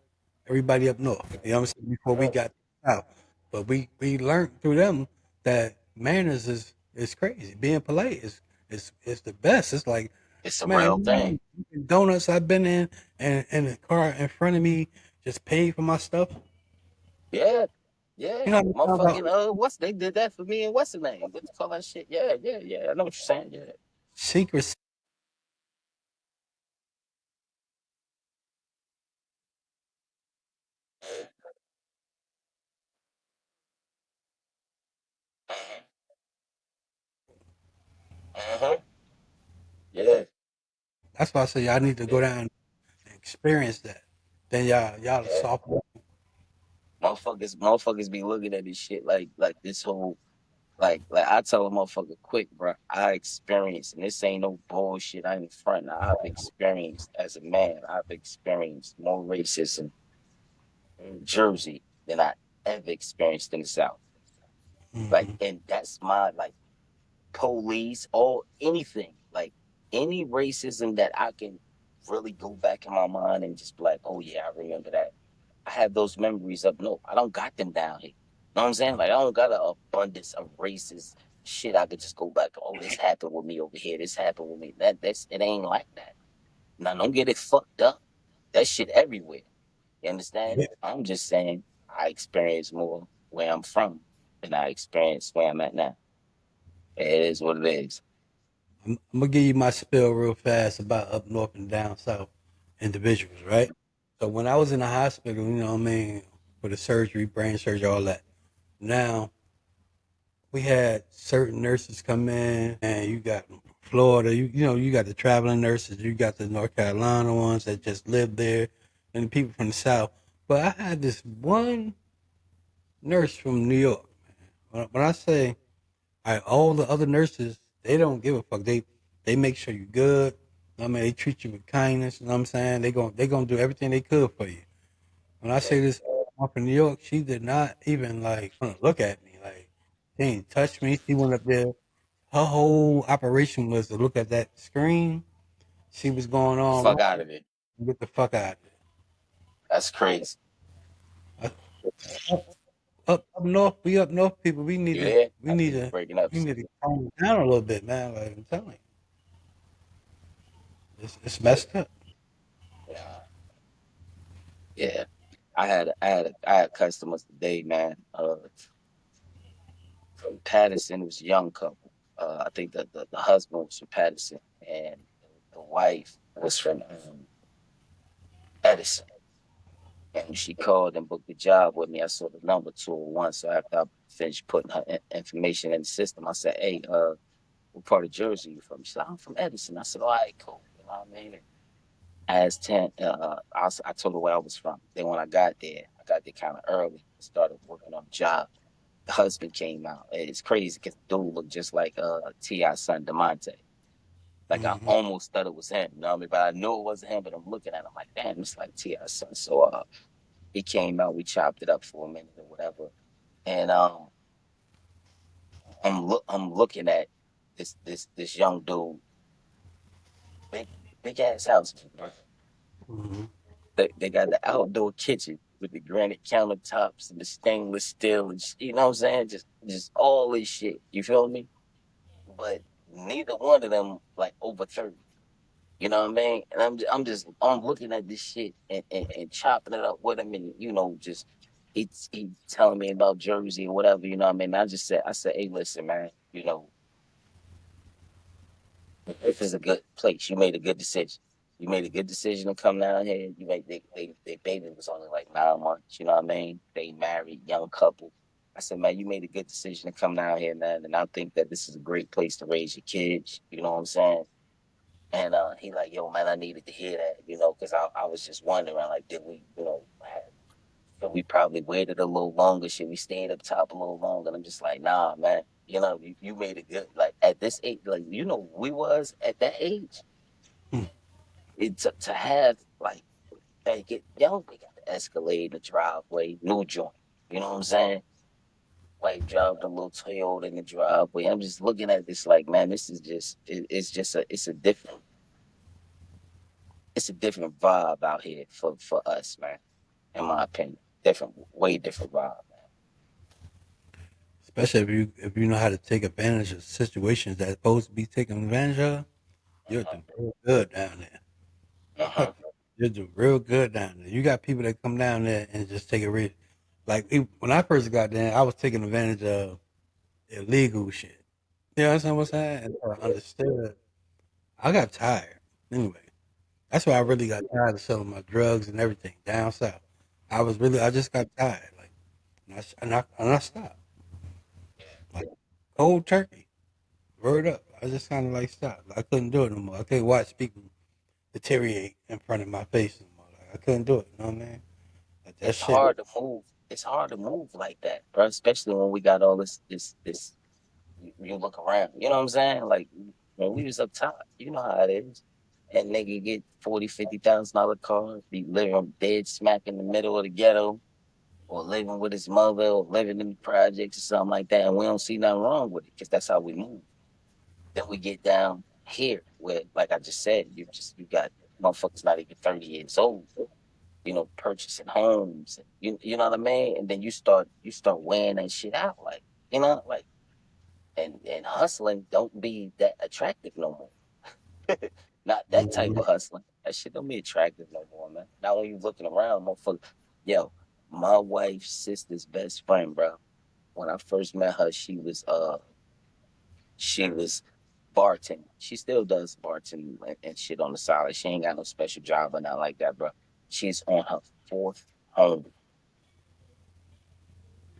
everybody up north. You know what I'm saying? Before we Yeah. got out, but we learned through them that manners is crazy. Being polite is the best. It's like, It's a man, real thing. donuts I've been in and the car in front of me just paid for my stuff. Yeah. Yeah. You know what I'm talking about? Motherfucking what's they did that for me and what's the name? What you call that shit? Yeah, yeah, yeah. I know what you're saying. Yeah. Secret. Uh-huh. Yeah. That's why I say y'all need to go Yeah. down and experience that. Then y'all Yeah. soften up. Motherfuckers be looking at this shit like this whole like I tell a motherfucker quick, bro. I experienced, and this ain't no bullshit. I ain't front. I've experienced as a man. I've experienced more racism in Jersey than I ever experienced in the South. Like, Hmm. and that's my like police or anything. Like any racism that I can really go back in my mind and just be like, oh yeah, I remember that. I have those memories up north. I don't got them down here. Know what I'm saying? Like I don't got an abundance of racist shit. I could just go back. Oh, this happened with me over here. This happened with me. That's it. Ain't like that. Now don't get it fucked up. That shit everywhere. You understand? Yeah. I'm just saying I experience more where I'm from than I experience where I'm at now. It is what it is. I'm gonna give you my spill real fast about up north and down south individuals, right? So when I was in the hospital, you know what I mean, for the surgery, brain surgery, all that. Now we had certain nurses come in, and you got Florida, you know, you got the traveling nurses, you got the North Carolina ones that just live there, and the people from the South. But I had this one nurse from New York. When I say all the other nurses, they don't give a fuck. They make sure you're good. I mean, they treat you with kindness. You know what I'm saying? They gonna do everything they could for you. When I say this one from New York, she did not even like wanna look at me. Like she ain't touch me. She went up there. Her whole operation was to look at that screen. See what's going on Fuck out wrong. of it. And get the fuck out That's crazy. of it. Up north, we up north people. We need You to there? we I need think you to breaking up. we need to calm down a little bit, man. Like I'm telling you, it's messed up. Yeah. Yeah. I had customers today, man. From Patterson, it was a young couple. I think the husband was from Patterson and the wife was from Edison. And she called and booked the job with me. I saw the number 201. So after I finished putting her information in the system, I said, "Hey, what part of Jersey you from?" She said, "I'm from Edison." I said, "All right, cool." You know what I mean? As 10, I told her where I was from. Then when I got there kind of early, started working on the job. The husband came out. It's crazy because the dude looked just like T.I.'s son, Demonte. Like I Hmm. almost thought it was him, you know what I mean? But I knew it wasn't him, but I'm looking at him like, damn, it's like T.I.'s son. So he came out, we chopped it up for a minute or whatever. And I'm looking at this young dude, big big ass house, bro. Hmm. They got the outdoor kitchen with the granite countertops and the stainless steel and you know what I'm saying? Just all this shit. You feel me? But neither one of them like over 30. You know what I mean? And I'm looking at this shit and chopping it up with him and just he telling me about Jersey or whatever, you know what I mean? I said, hey, listen, man, this is a good place. You made a good decision. You made a good decision to come down here. You made they baby was only like 9 months, you know what I mean? They married, young couple. I said, man, you made a good decision to come down here, man. And I think that this is a great place to raise your kids. You know what I'm saying? And he like, yo, man, I needed to hear that, because I was just wondering, like, did we, should we probably waited a little longer? Should we stayed up top a little longer? And I'm just like, nah, man. You made it good. Like at this age, like we was at that age. To have like they get young, they got the Escalade, the driveway, new joint. You know what I'm saying? Like drive the little Toyota in the driveway. I'm just looking at this like, man, this is it's just a different vibe out here for us, man. In my opinion, different, way different vibe, Especially if you know how to take advantage of situations that's supposed to be taken advantage of, you'll man. do real good down there. Uh-huh. You'll do real good down there. You got people that come down there and just take a risk. Like when I first got there, I was taking advantage of illegal shit. You know what I'm saying? And I understood. I got tired. Anyway, that's why I really got tired of selling my drugs and everything down south. I just got tired. Like, and I stopped. Like, cold turkey. Word up. I just kind of like stopped. I couldn't do it no more. I couldn't watch people deteriorate in front of my face no more. Like, I couldn't do it. You know what I mean? Like, that It's shit. hard to move. It's hard to move like that, bro. Especially when we got all this. You look around. You know what I'm saying? Like when we was up top, you know how it is. And nigga get 40, $50,000 car, be living dead smack in the middle of the ghetto, or living with his mother, or living in the projects or something like that. And we don't see nothing wrong with it because that's how we move. Then we get down here where, like I just said, you got motherfuckers not even 30 years old. purchasing homes. You know what I mean? And then you start weighing that shit out, like, like, and hustling don't be that attractive no more. Not that type Mhm. of hustling. That shit don't be attractive no more, man. Now when you looking around, motherfucker, yo, my wife's sister's best friend, bro. When I first met her, she was bartending. She still does bartending and shit on the side. She ain't got no special job or nothing like that, bro. She's on her fourth home,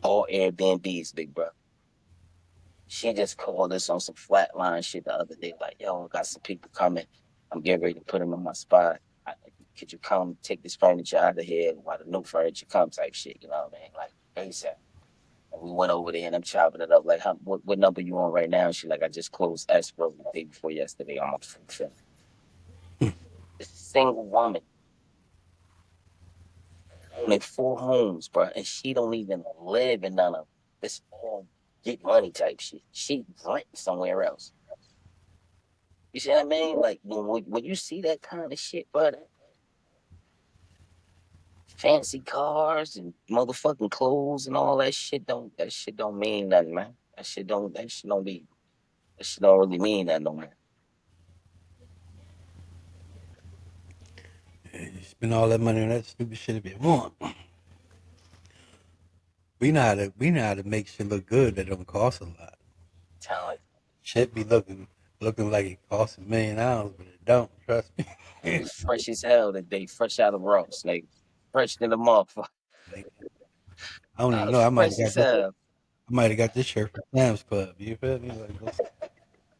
all Airbnbs, big bro. She just called us on some flatline shit the other day, like, yo, I got some people coming. I'm getting ready to put them in my spot. Could you come take this furniture out of here while the new furniture comes, type shit, you know what I mean? Like, ASAP. And we went over there and I'm chopping it up, like, what number you on right now? She like, I just closed escrow the day before yesterday. I'm on fulfill. This single woman owning four homes, bro, and she don't even live in none of them. It's all get money type shit. She rent somewhere else. You see what I mean? Like when you see that kind of shit, bro, that fancy cars and motherfucking clothes and all that shit don't mean nothing, man. That shit don't really mean nothing no more. Yeah, you spend all that money on that stupid shit if you want. We know how to make shit look good that don't cost a lot. Talent. Shit be looking like it costs $1 million, but it don't. Trust me. They fresh as hell today, fresh out of Ross, nigga. Fresh to the motherfucker. Like, I don't even know. Fresh as hell. I might have got this shirt from Sam's Club. You feel me? Like this type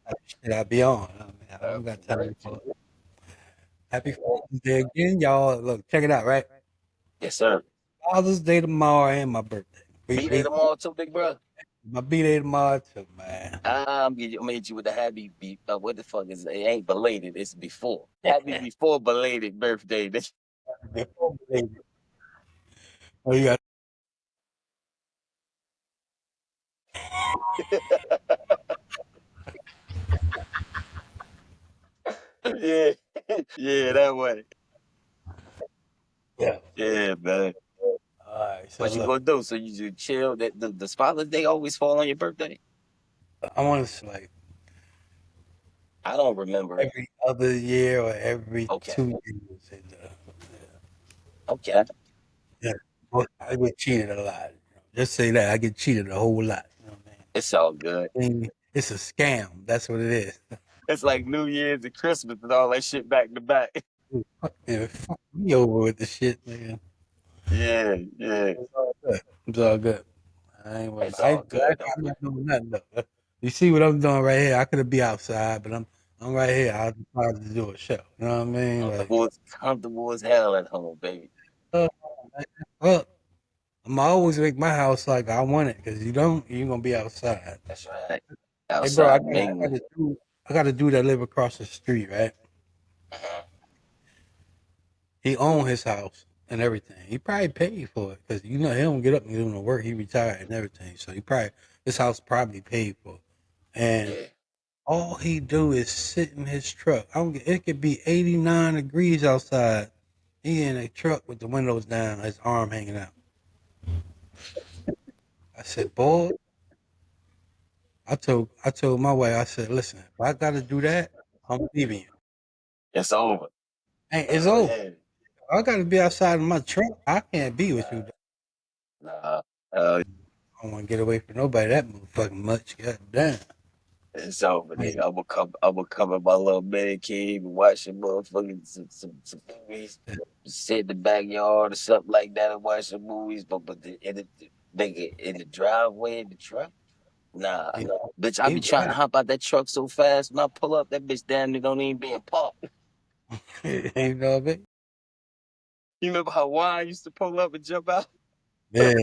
of shit I be on. I mean, I don't got For real. time for it. Happy Father's Day again, y'all. Look, check it out, right? Yes, sir. Father's Day tomorrow and my birthday. Be there tomorrow too, big bro. My B-Day tomorrow too, man. I'm gonna hit you with a happy what the fuck is it? It ain't belated, it's before. Happy before belated birthday. Before B-Day. Oh, you got Yeah. Yeah, that way. yeah. Yeah, man. All right, so What you look, gonna do? So you just chill? That the Father's Day always fall on your birthday? I want to like I don't remember it. every other year or every Okay. 2 years. Okay. Yeah, well, I get cheated a lot. Just say that I get cheated a whole lot. You know what It's all good. I mean? It's a scam. That's what it is. It's like New Year's and Christmas and all that shit back to back. Fuck me over with the shit, man. Yeah, yeah. It's all good. It's all good. I ain't worried It's about. I, all good though, I'm man. not doing nothing though. You see what I'm doing right here? I could be outside, but I'm right here. I decided to do a show. You know what I mean? Like, Comfortable as hell at home, baby. uh, well, I'm always make my house like I want it because you're gonna be outside. That's right. Hey, bro, Outside mingling. I got a dude that live across the street, right? Mhm. He own his house and everything. He probably paid for it because he don't get up and do no work. He retired and everything, so his house probably paid for. It. And Yeah. all he do is sit in his truck. I don't get, it could be 89 degrees outside. He in a truck with the windows down, his arm hanging out. I said, boy, I told my wife, I said, listen, if I gotta do that, I'm leaving you. It's over. Hey, it's Hell over. yeah. I gotta be outside in my truck. I can't be with you. Nah. Uh, I don't want to get away from nobody that motherfucking much. God damn. it's over, Hey, nigga. I'm gonna come in my little man cave and watch some motherfucking some movies. Sit in the backyard or something like that and watch some movies. Nigga, in the driveway in the truck. Nah. you Bitch, I be you trying to right. hop out that truck so fast when I pull up, that bitch damn near don't even be in park. You know what I mean? You remember how Wine used to pull up and jump out? Yeah.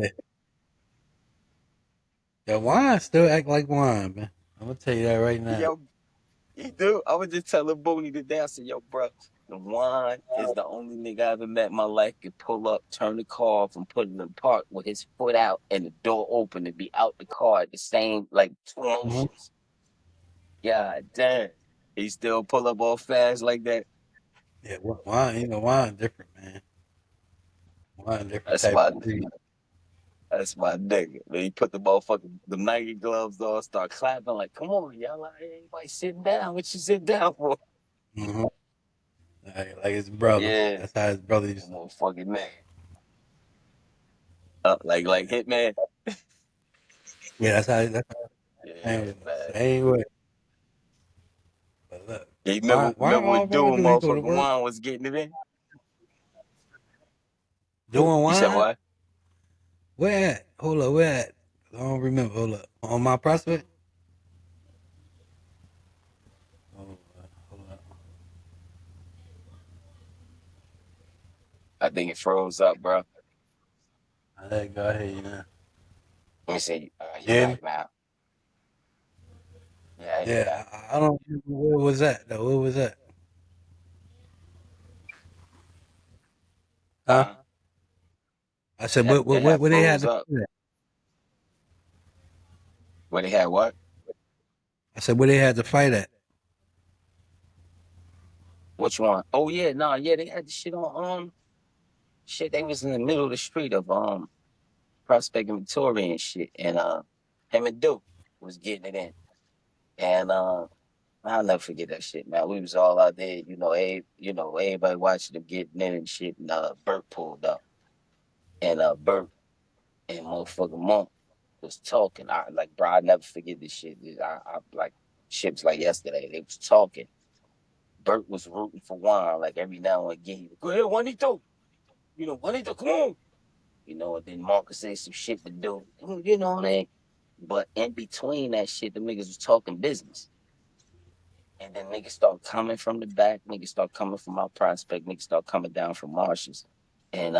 The wine still act like wine, man. I'm gonna tell you that right now. Yo, he do. I was just telling Booney today. I said, "Yo, bro, the Wine is the only nigga I ever met in my life could pull up, turn the car off, and put it in the park with his foot out and the door open and be out the car at the same like two Mhm. motions. Yeah, damn. He still pull up all fast like that. Yeah, wine, wine different, man. One different That's type my of breed. that's my nigga. Then he put the motherfucking the Nike gloves on, start clapping like, come on, y'all. Like, everybody sitting down. What you sit down for? Hmm. Like his brother. Yeah, That's how his brother used to. motherfucking nigga. Like Hitman. Yeah, that's how Yeah, same, man. same way. But look, Yeah, why remember all what brother doing do he go to motherfucking work? Juan was getting it in? Doing You said wine? what? Where at? Hold up, where at? I don't remember. Hold up. On my prospect? Hold up. I think it froze up, bro. I let it go ahead, you know. Let me see. You You hear me? back now. Yeah, you Yeah, back. I don't remember where was that though. Where was that? Huh? Huh? I said, It had where they had froze the up. fight at? Where they had what? I said, where they had the fight at? Which one? Oh yeah, no, yeah, they had the shit on shit, they was in the middle of the street of Prospect and Victoria and shit. And him and Duke was getting it in. And I'll never forget that shit, man. We was all out there, everybody watching them getting in and shit. And Bert pulled up. And Bert and motherfucking Monk was talking. I like, bro, I never forget this shit. I like shit was like yesterday. They was talking. Bert was rooting for Juan, like every now and again. Go ahead, Juanito. Juanito, come on. And then Marcus say some shit to do. You know what I mean? But in between that shit, the niggas was talking business. And then niggas start coming from the back, niggas start coming from our prospect, niggas start coming down from Marshalls. And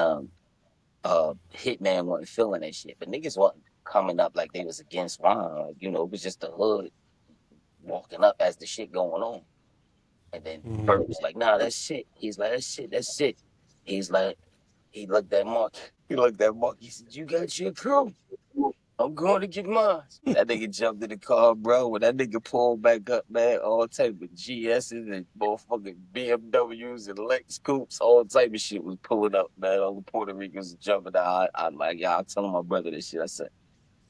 Hitman wasn't feeling that shit. But niggas wasn't coming up like they was against Ron. Like, it was just the hood walking up as the shit going on. And then Bert Mm-hmm. was like, nah, that's shit. He's like, that's shit. He's like, he looked at Mark. He looked at Mark. He said, you got your crew. I'm going to get mine. That nigga jumped in the car, bro. When that nigga pulled back up, man, all type of GS's and motherfucking BMWs and Lex Coupes, all type of shit was pulling up, man. All the Puerto Ricans jumping out. I like, y'all, I'm telling my brother this shit. I said,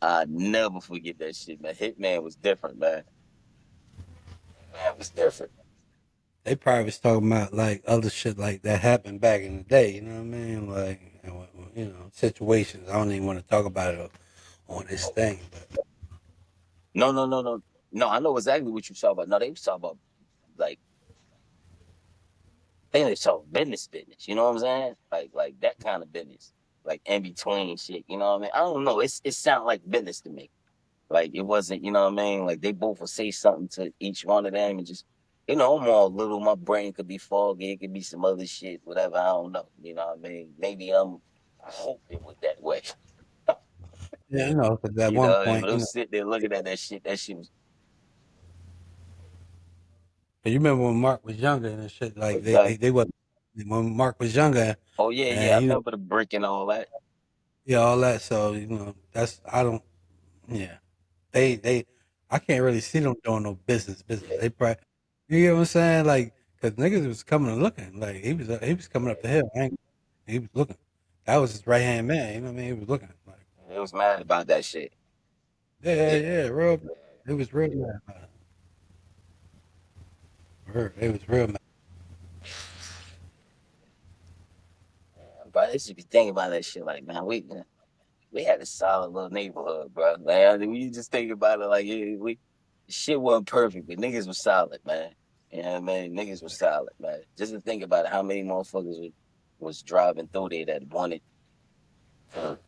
I never forget that shit, man. Hitman was different, man. Man, it was different. They probably was talking about like other shit like that happened back in the day. You know what I mean? Like, situations. I don't even want to talk about it on this thing, but No, no, no, no. No, I know exactly what you talking about. No, they was talking about, like, they was talking business. You know what I'm saying? Like that kind of business. Like in between shit. You know what I mean? I don't know. It sounded like business to me. Like it wasn't, you know what I mean? Like they both would say something to each one of them and just, I'm all little. My brain could be foggy. It could be some other shit, whatever. I don't know. You know what I mean? Maybe I hope it was that way. yeah, because at one But point, I was sitting there looking at that shit. That shit was, 'cause you remember when Mark was younger and shit, like okay. they was when Mark was younger, Oh yeah, yeah. I and remember the brick and all that. yeah, all that. So that's I don't, yeah, they I can't really see them doing no business. They probably, you know what I'm saying, like because niggas was coming and looking, like he was coming up the hill, he was looking. That was his right hand man. You know what I mean? He was looking like, They was mad about that shit. yeah, Yeah. yeah, real. It was real mad. It was real mad. But I used to be thinking about that shit like, man, we had a solid little neighborhood, bro. Man, when you just think about it, like, yeah, shit wasn't perfect, but niggas was solid, man. You know what I mean? Niggas was solid, man. Just to think about it, how many motherfuckers was driving through there that wanted to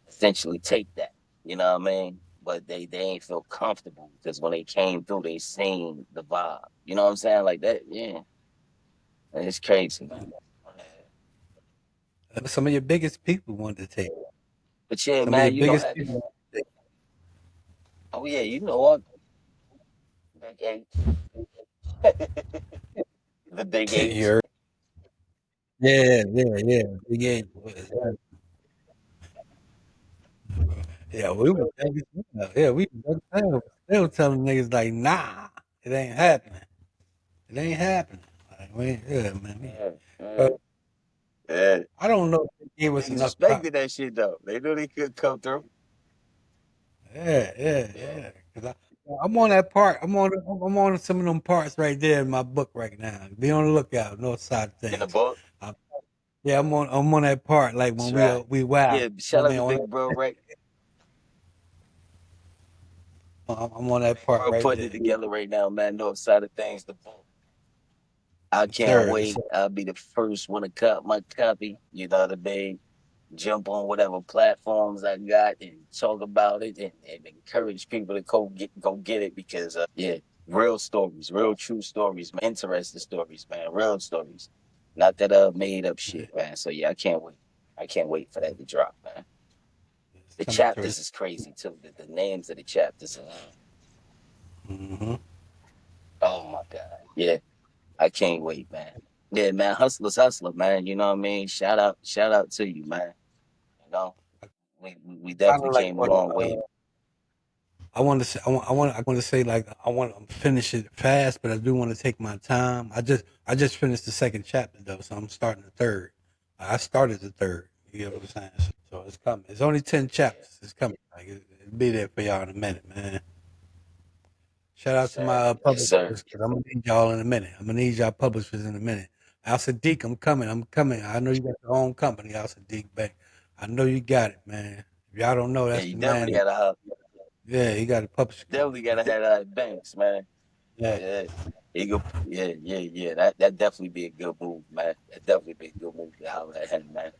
essentially take that. You know what I mean? But they ain't feel comfortable because when they came through, they seen the vibe. You know what I'm saying? Like that, yeah. It's crazy, man. Some of your biggest people wanted to take. But yeah, Some of your man, biggest people. oh yeah, what? Big H. The Big H. You're, yeah. Yeah, yeah, we was young as hell. Yeah, we was young as hell. Still telling niggas like, nah, it ain't happening. It ain't happening. Like, yeah, man. Yeah, yeah. Yeah. I don't know if they gave us Niggas enough time. respected that shit though. They knew they could come through. Yeah, yeah, Yeah. yeah. 'Cause I'm on that part. I'm on some of them parts right there in my book right now. Be on the lookout. North side of In the things. book. Uh, yeah, I'm on that part. Like That's when right. we wow. Yeah, You know shout what I out mean? to Big Bro, right? I'm on that Big part Bro right putting there. it together right now, man. North side of things, the book. I Yes, can't sir. Yes, sir. wait. I'll be the first one to cut my copy. You know what I mean? Jump on whatever platforms I got and talk about it and encourage people to go get it because yeah, real stories, real true stories, man. Interesting stories, man. Real stories. Not that made up Yeah, shit, man. So yeah, I can't wait. I can't wait for that to drop, man. it's The coming through. chapters is crazy too. The names of the chapters. Mm-hmm. Oh my god. Yeah, I can't wait, man. Yeah, man. Hustlers, hustler, man. You know what I mean? Shout out to you, man. You know, we Kind definitely of like came a what long way. I want to say. I want to say like I want to finish it fast, but I do want to take my time. I just finished the second chapter though, so I'm starting the third. I started the third. You know what I'm saying? So it's coming. It's only 10 chapters. It's coming. Like it'll be there for y'all in a minute, man. Shout Yes, out to my sir. Yes, sir. publishers because I'm gonna need y'all in a minute. I'm gonna need y'all publishers in a minute. Al Sadiq, I'm coming. I'm coming. I know you got your own company, Al Sadiq, but I know you got it, man. If y'all don't know, Yeah, that's you the definitely man. gotta have Yeah, he got a publishing definitely company. gotta have that Banks, man. Yeah, Yeah. He go, yeah, yeah, yeah. That definitely be a good move, man. That definitely be a good move to holler at him, man.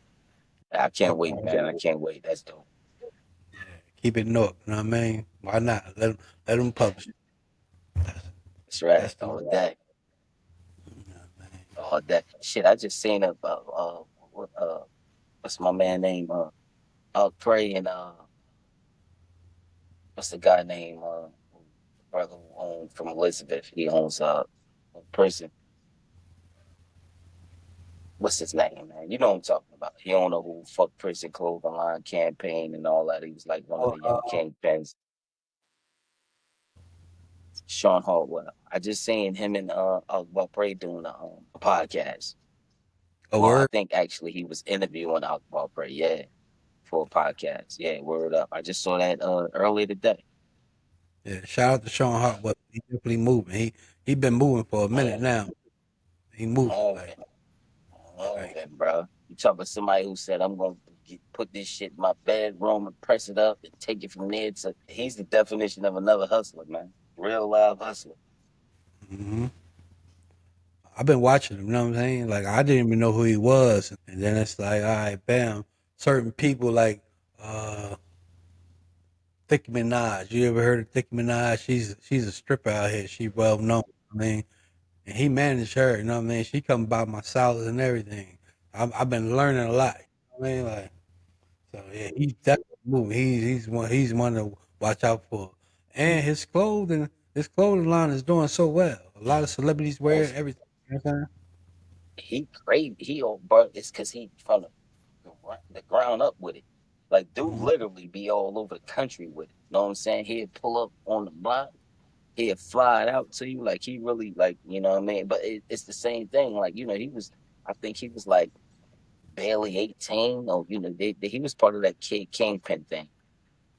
I can't yep. wait, man. I can't wait. That's dope. Yeah, keep it north. You know what I mean? Why not? Let them Yeah, publish it. That's, that's right. that's the All move. that. You know what I mean? All that. Shit, I just seen about what's my man name? Trey and what's the guy name? Brother who owns from Elizabeth. He owns a prison. What's his name, man? You know what I'm talking about. He don't know who fuck prison clothing line campaign and all that. He was like one of Oh, the young kingpins. Sean Hardwell. I just seen him and Prey doing a podcast. a Well, I word. think actually he was interviewing Akbar Prey, yeah, for a podcast. Yeah, word up. I just saw that earlier today. Yeah, shout out to Sean Hartwell. He definitely moving. He been moving for a minute Man, now. He moving moving, like moving, bro. You talk about somebody who said, I'm gonna put this shit in my bedroom and press it up and take it from there to he's the definition of another hustler, man. Real live hustler. hmm I've been watching him. You know what I'm saying? Like I didn't even know who he was, and then it's like, all right, bam. Certain people like uh Nicki Minaj. You ever heard of Nicki Minaj? She's a stripper out here. She well known. I mean, and he managed her. You know what I mean? She come by my salads and everything. I've been learning a lot. You know what I mean, like so. Yeah, he's definitely moving. He's one to watch out for. And his clothing line is doing so well. A lot of celebrities wear it. Everything. You know what I'm He crazy. He old bro. It's because he from the ground up with it. Like dude, saying? literally be all over the country with it. Know what I'm saying? He'd pull up on the block. He'd fly it out to you. Like he really like you know what I mean. But it's the same thing. Like you know he was. I think he was like barely 18. Or you know he was part of that kid kingpin thing.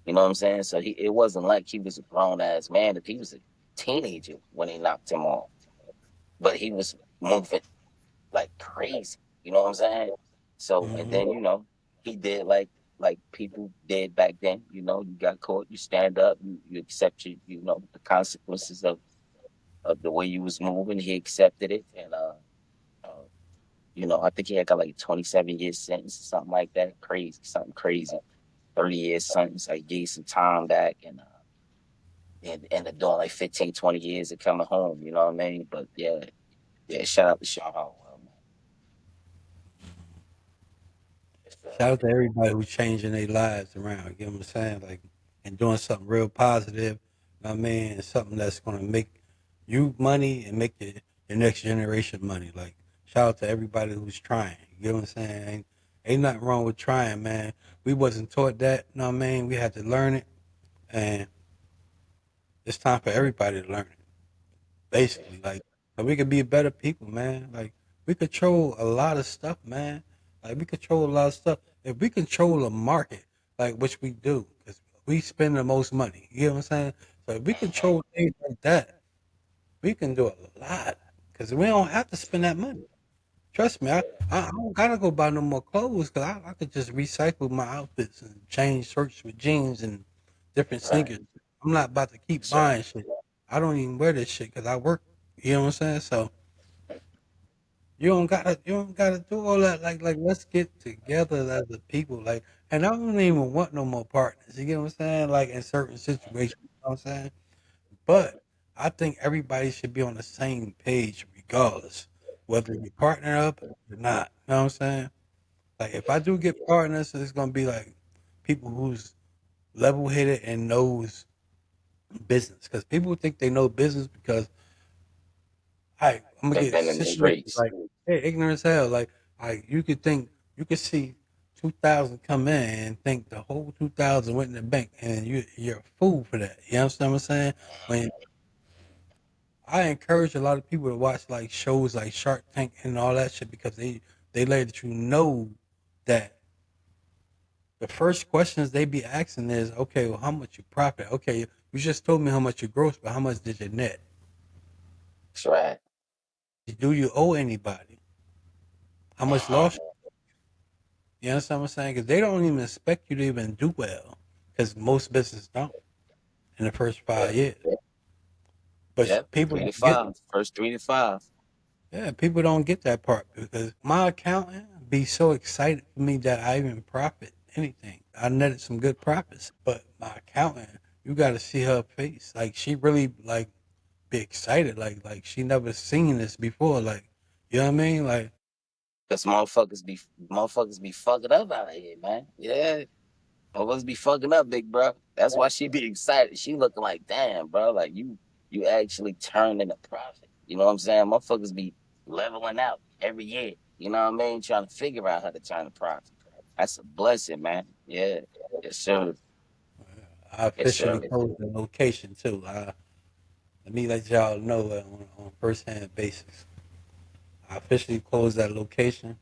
You know what I'm saying? So it wasn't like he was a grown ass man. He was a teenager when they knocked him off. But he was moving like crazy. You know what I'm saying? So and Mhm. then he did like people did back then. You know, you got caught, you stand up, you accept the consequences of the way you was moving. He accepted it, and I think he had got like a 27 year sentence or something like that. Crazy, something crazy. 30 years sentence. I gave some time back and doing like 15, 20 years of coming home. You know what I mean? But yeah, yeah. Shout out to Sean Howell, man. Yes, Shout out to everybody who's changing their lives around. You know what I'm saying? Like, and doing something real positive. You know what I mean? And something that's going to make you money and make your next generation money. Like, shout out to everybody who's trying. You know what I'm saying? Ain't nothing wrong with trying, man. We wasn't taught that. You know what I mean? We had to learn it. And it's time for everybody to learn it. yeah. Basically, like, so we could be better people, man. Like, we control a lot of stuff, man. Like we control a lot of stuff. If we control a market, like which we do, because we spend the most money. You know what I'm saying? So if we Mhm. control things like that, we can do a lot. Because we don't have to spend that money. Trust me, I don't gotta go buy no more clothes because I could just recycle my outfits and change shirts with jeans and different Right. sneakers. I'm not about to keep Sure. buying shit. I don't even wear this shit because I work. You know what I'm saying? So you don't gotta do all that. Like let's get together as a people. Like, and I don't even want no more partners. You get what I'm saying? Like in certain situations. You know what I'm saying? But I think everybody should be on the same page regardless, whether you partner up or not. You know what I'm saying? Like if I do get partners, it's gonna be like people who's level headed and knows business. Because people think they know business because I'm gonna They've get been in the situated streets. like, hey, ignorant as hell. Like you could see 2,000 come in and think the whole 2,000 went in the bank, and you're a fool for that. You understand what I'm saying? When I encourage a lot of people to watch like shows like Shark Tank and all that shit because they let you know that the first questions they be asking is, okay, well, how much you profit? Okay, you just told me how much you gross, but how much did you net? That's right. Do you owe anybody? How much Mhm. loss? You understand what I'm saying? Because they don't even expect you to even do well, because most businesses don't in the first Yep. 5 years. But Yep. people Three to don't get, five. First 3 to 5. yeah, people don't get that part because my accountant be so excited for me that I even profit anything. I netted some good profits, but my accountant, you got to see her face. Like she really like be excited, like she never seen this before. Like, you know what I mean? Like, Cause motherfuckers be fucking up out here, man. Yeah. Motherfuckers be fucking up, big bro. That's why she be excited. She looking like, damn, bro, like you actually turning a profit. You know what I'm saying? Motherfuckers be leveling out every year. You know what I mean? Trying to figure out how to turn a profit. That's a blessing, man. Yeah. Yes, sir. I Yes, officially sir. closed the location too. Let me let y'all know on first hand basis. I officially closed that location.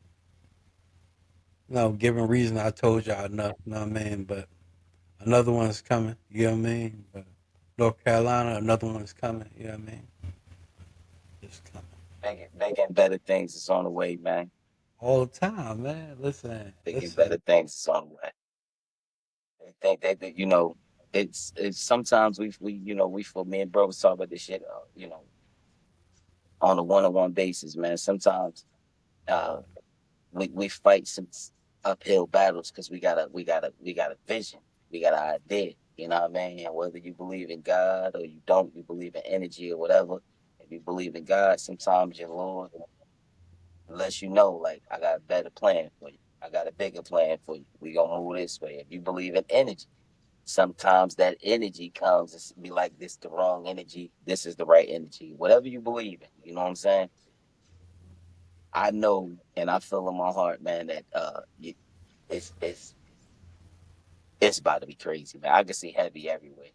No, given reason, I told y'all enough. You know what I mean? But another one's coming. You know what I mean? But North Carolina, another one's coming. You know what I mean? Just coming Bigger and better things is on the way, man. all the time, man. Listen, Bigger and listen. better things is on the way. I think that it's sometimes we for me and bro was talking about this shit, on a one-on-one basis, man. Sometimes uh we fight some uphill battles because we got a vision, we got an idea. You know what I mean? And whether you believe in God or you don't, you believe in energy or whatever. If you believe in God, sometimes your Lord lets you know, like, I got a better plan for you. I got a bigger plan for you. We gonna move this way. If you believe in energy, sometimes that energy comes and be like, this the wrong energy. This is the right energy. Whatever you believe in, you know what I'm saying? I know and I feel in my heart, man, that it's it's it's about to be crazy, man. I can see heavy everywhere.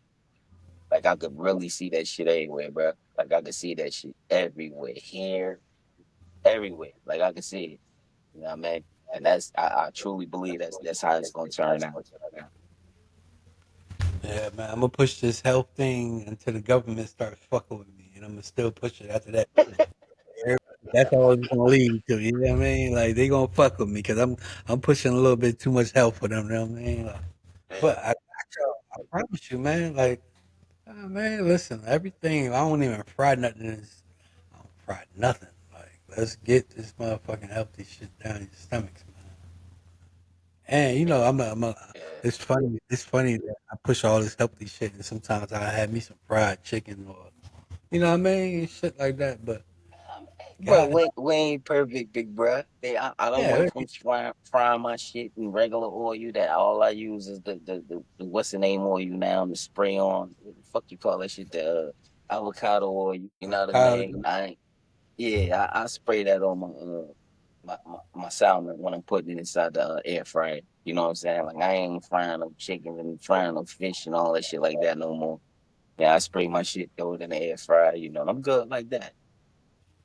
Like I could really see that shit everywhere, bro. Like I could see that shit everywhere, here, everywhere. Like I could see it. You know what I mean? And I truly believe that's how it's gonna turn out. Yeah, man. I'm gonna push this health thing until the government starts fucking with me, and I'm gonna still push it after that. That's all it's gonna lead to. You know what I mean? Like they gonna fuck with me because I'm pushing a little bit too much health for them. You know what I mean? Like, Yeah. but I promise you, man. Like, man, listen, everything. I don't even fry nothing. I don't fry nothing. Like, let's get this motherfucking healthy shit down your stomachs, man. And you know, Yeah. it's funny. It's funny that I push all this healthy shit, and sometimes I have me some fried chicken or, you know what I mean, shit like that. But Bro, God, we ain't perfect, big bruh. I done yeah, went from frying my shit in regular oil that all I use is the what's the name oil now to spray on. What the fuck you call that shit? The avocado oil. You know what I avocado. mean? Yeah, I spray that on my salmon when I'm putting it inside the air fryer. You know what I'm saying? Like I ain't frying no chicken and frying no fish and all that shit like that no more. Yeah, I spray my shit, throw it in the air fryer. I'm good like that.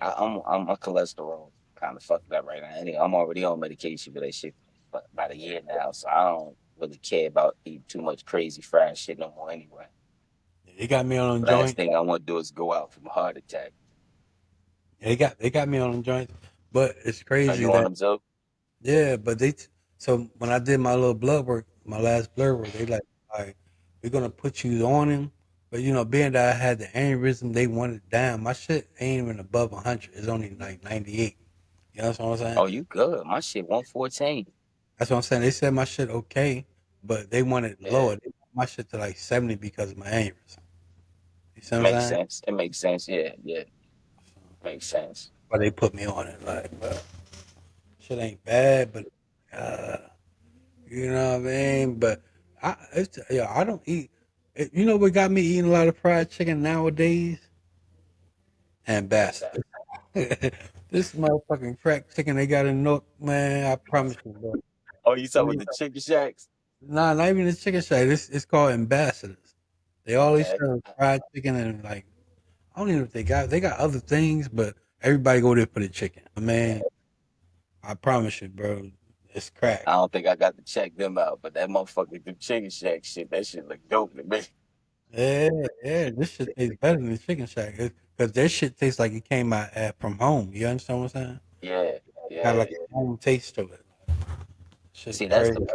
I'm a cholesterol. kind of fucked up right now. Anyway, I'm already on medication for that shit but about a year now, so I don't really care about eating too much crazy fried shit no more anyway. They got me on a Last joint. thing I want to do is go out from a heart attack. They got me on a joint. But it's Are crazy you on that them, Zoe? yeah, but so when I did my little blood work, my last blood work, they like, all right, we're gonna put you on him. But being that I had the aneurysm, they wanted down. My shit ain't even above 100. It's only like 98. You know what I'm saying? Oh, you good? My shit 114. That's what I'm saying. They said my shit okay, but they wanted Yeah, lower. They want my shit to like 70 because of my aneurysm. You see what I'm makes saying? sense. It makes sense. Yeah, yeah, makes sense. But they put me on it. Like, well, shit ain't bad, but uh, you know what I mean? But I don't eat. You know what got me eating a lot of fried chicken nowadays? What's that? Ambassador. This motherfucking crack chicken they got in Nook, man. I promise you, bro. Oh, you talking about the chicken shacks? Nah, not even the chicken shack. It's called Ambassadors. They always Okay. sell fried chicken and like I don't even know if they got other things, but everybody go there for the chicken. I mean, I promise you, bro, it's crack. I don't think I got to check them out, but that motherfucker, the chicken shack shit, that shit look dope to me. Yeah, yeah, this shit tastes better than the chicken shack because their shit tastes like it came out from home. You understand what I'm saying? Yeah, Got yeah. like a home taste to it. Shit See, that's the crazy.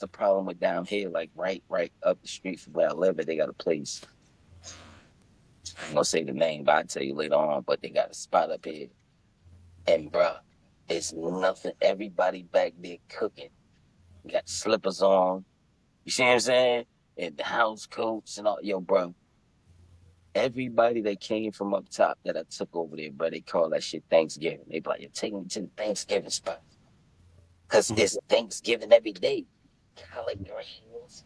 problem with down here, like right up the street from where I live. But they got a place. I'm gonna say the name, but I'll tell you later on. But they got a spot up here, and bruh, it's nothing. Everybody back there cooking. Got slippers on. You see what I'm saying? And the house coats and all. Yo, bro, everybody that came from up top that I took over there, bro, they call that shit Thanksgiving. They be like, you're taking me to the Thanksgiving spot. Because Mhm. it's Thanksgiving every day. Collard greens,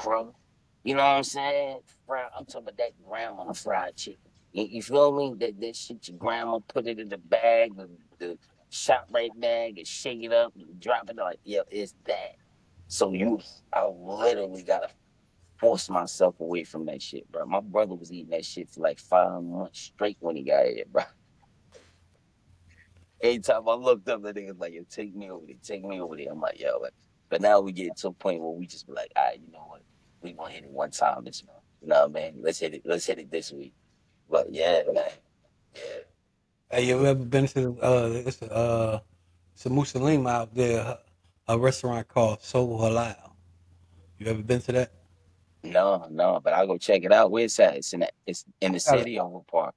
bro. You know what I'm saying? I'm talking about that grandma fried chicken. You feel me? That shit your grandma put it in the bag, the shop right bag, and shake it up and drop it like, yo, it's that. So I literally gotta force myself away from that shit, bro. My brother was eating that shit for like 5 months straight when he got here, bro. Anytime I looked up, that nigga like, yo, take me over there, take me over there. I'm like, yo, like, but now we get to a point where we just be like, all right, you know what? We gonna hit it one time this month. You know what I mean? Let's hit it this week. But yeah, man. Yeah. Hey, you ever been to it's a Muslim out there, a restaurant called Soul Halal. You ever been to that? No, no, but I'll go check it out. Where's that? It's in the city or what part?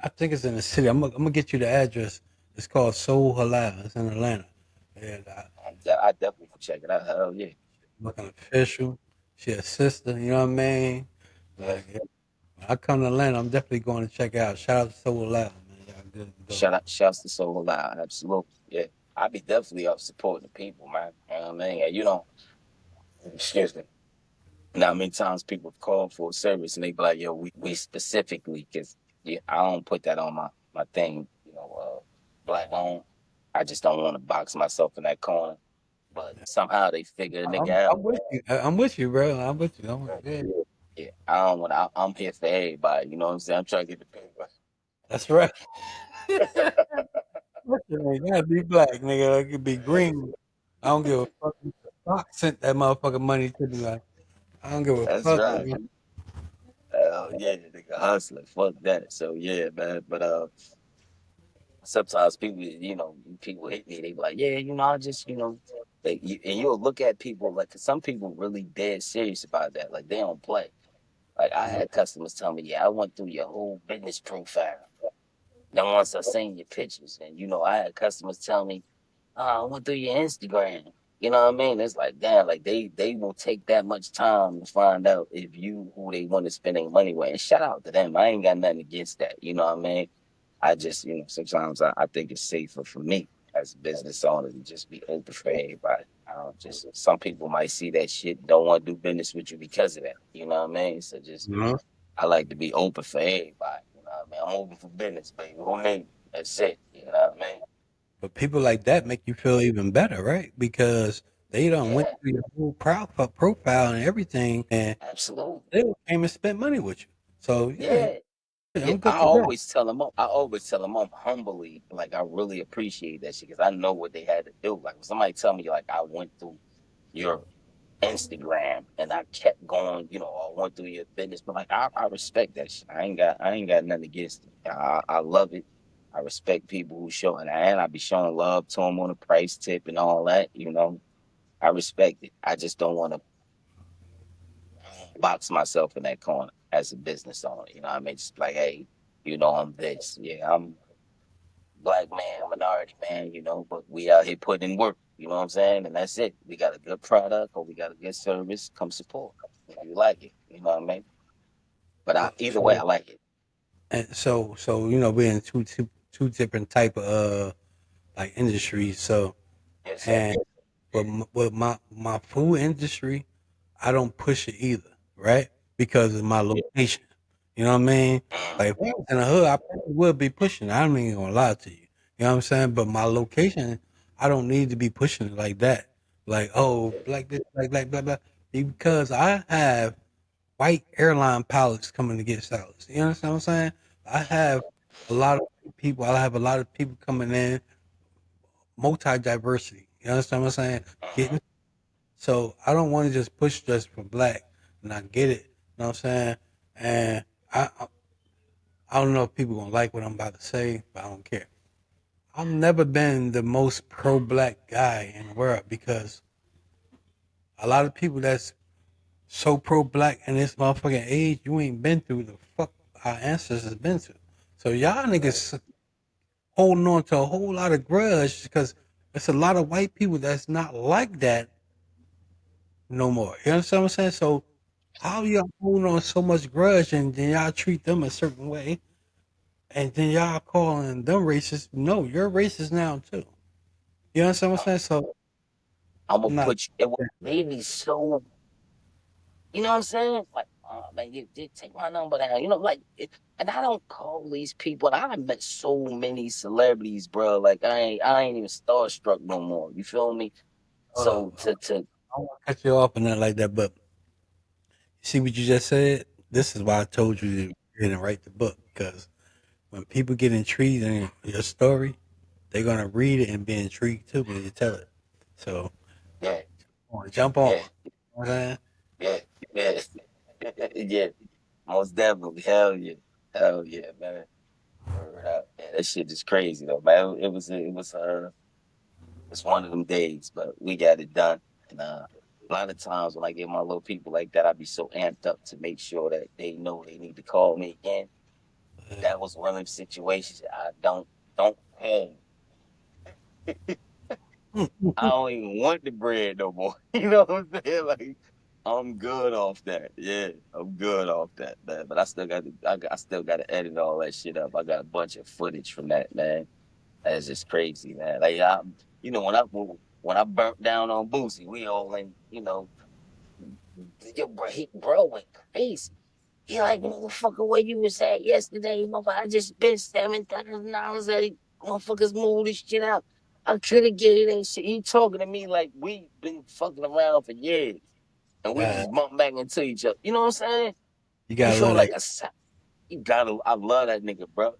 I think it's in the city. I'm gonna get you the address. It's called Soul Halal. It's in Atlanta. And I definitely will check it out. Hell yeah. looking official. She a sister. You know what I mean? Yeah. Like, yeah. When I come to Atlanta, I'm definitely going to check it out. Shout out to Soul Halal, man. Y'all good to go. Shouts to Soul Loud. Absolutely. Yeah. I be definitely up supporting the people, man. You know what I mean? And you don't, excuse me. Now, many times people call for a service and they be like, yo, we specifically, because yeah, I don't put that on my thing, black owned. I just don't want to box myself in that corner. But somehow they figure a nigga out. I'm with you. I'm with you, bro. I'm with you. Yeah. Yeah, I don't want. I'm here for everybody. You know what I'm saying? I'm trying to get the paper. That's right. Listen, it gotta be black, nigga. It could be green. I don't give a fuck. If the Fox sent that motherfucking money to me. Like, I don't give a That's fuck, right. nigga. Hell yeah, nigga hustling. Fuck that. So yeah, man. But sometimes people, people hit me. They be like, yeah, I just, and you'll look at people like 'cause some people really dead serious about that. Like they don't play. Like I had customers tell me, yeah, I went through your whole business profile. Then once I seen your pictures, and I had customers tell me, oh, I went through your Instagram. You know what I mean? It's like, damn, like they will take that much time to find out if you who they want to spend their money with. And shout out to them. I ain't got nothing against that. You know what I mean? I just, sometimes I think it's safer for me as a business owner to just be open for everybody. I don't just some people might see that shit, don't want to do business with you because of that. You know what I mean? So just Mhm. I like to be open for everybody. You know what I mean? I'm open for business, baby. Who need me? That's it. You know what I mean? But people like that make you feel even better, right? Because they don't went Yeah, through your whole profile and everything, and absolutely. they came and spent money with you. So yeah, Yeah. Yeah, Yeah, I'm good to go. I always tell them I'm humbly, like I really appreciate that shit because I know what they had to do. Like when somebody tell me like I went through your Instagram and I kept going, I went through your business, but like I respect that shit. I ain't got nothing against it. I love it. I respect people who show it, and I be showing love to them on a price tip and all that. I respect it. I just don't want to box myself in that corner as a business owner. You know what I mean? Just like, hey, I'm this. Yeah, I'm black man, minority man, but we out here putting in work. You know what I'm saying? And that's it. We got a good product or we got a good service. Come support. If you like it. You know what I mean? But either way, So I like it. we're in two different type of like industries. So Yes, sir. and with my food industry, I don't push it either, right? Because of my Yeah. location. You know what I mean? Mhm. Like if I was in the hood, I probably would be pushing it. I'm not even gonna lie to you. You know what I'm saying? But my location, I don't need to be pushing it like that. Like, oh, like this, like blah blah. Because I have white airline pilots coming to get salads. You understand what I'm saying? I have a lot of people. I have a lot of people coming in, multi diversity. You understand what I'm saying? Mhm. Getting so I don't want to just push just for black, and I get it. You know what I'm saying? And I don't know if people gonna like what I'm about to say, but I don't care. I've never been the most pro black guy in the world because a lot of people that's so pro black in this motherfucking age, you ain't been through the fuck our ancestors been through. So y'all Right. niggas holding on to a whole lot of grudge because it's a lot of white people that's not like that no more. You understand what I'm saying? So how y'all holding on so much grudge and then y'all treat them a certain way and then y'all calling them racist? No, you're racist now too. You understand what I'm saying? So I'm gonna I'm not. put you. It was maybe so. You know what I'm saying? Like, oh man, you take my number down. And I don't call these people. And I met so many celebrities, bro. Like I ain't even starstruck no more. You feel me? Hold up. So to I don't want to cut you off and nothing like that, but you see what you just said? This is why I told you to read and write the book because when people get intrigued in your story, they're gonna read it and be intrigued too when you tell it. So yeah, jump on. yeah, You know what I'm saying? yeah, yeah, yeah. Most definitely, hell yeah, man. Word up. Yeah, that shit is crazy though, man. It's one of them days, but we got it done. And a lot of times when I get my little people like that, I be so amped up to make sure that they know they need to call me again. That was one of them situations I don't call. I don't even want the bread no more. You know what I'm saying? Like I'm good off that. Yeah, I'm good off that, man. But I still got to edit all that shit up. I got a bunch of footage from that, man. That's just crazy, man. Like when I burnt down on Boosie, we all in, yo, bro went crazy. He like, motherfucker, where you was at yesterday, motherfucker? I just spent $7,000 at it. Motherfuckers move this shit out. I could have get it and shit. He talking to me like we been fucking around for years, and we Uh, just bump back into each other. You know what I'm saying? you You gotta feel love that. like you gotta. I love that nigga, bro.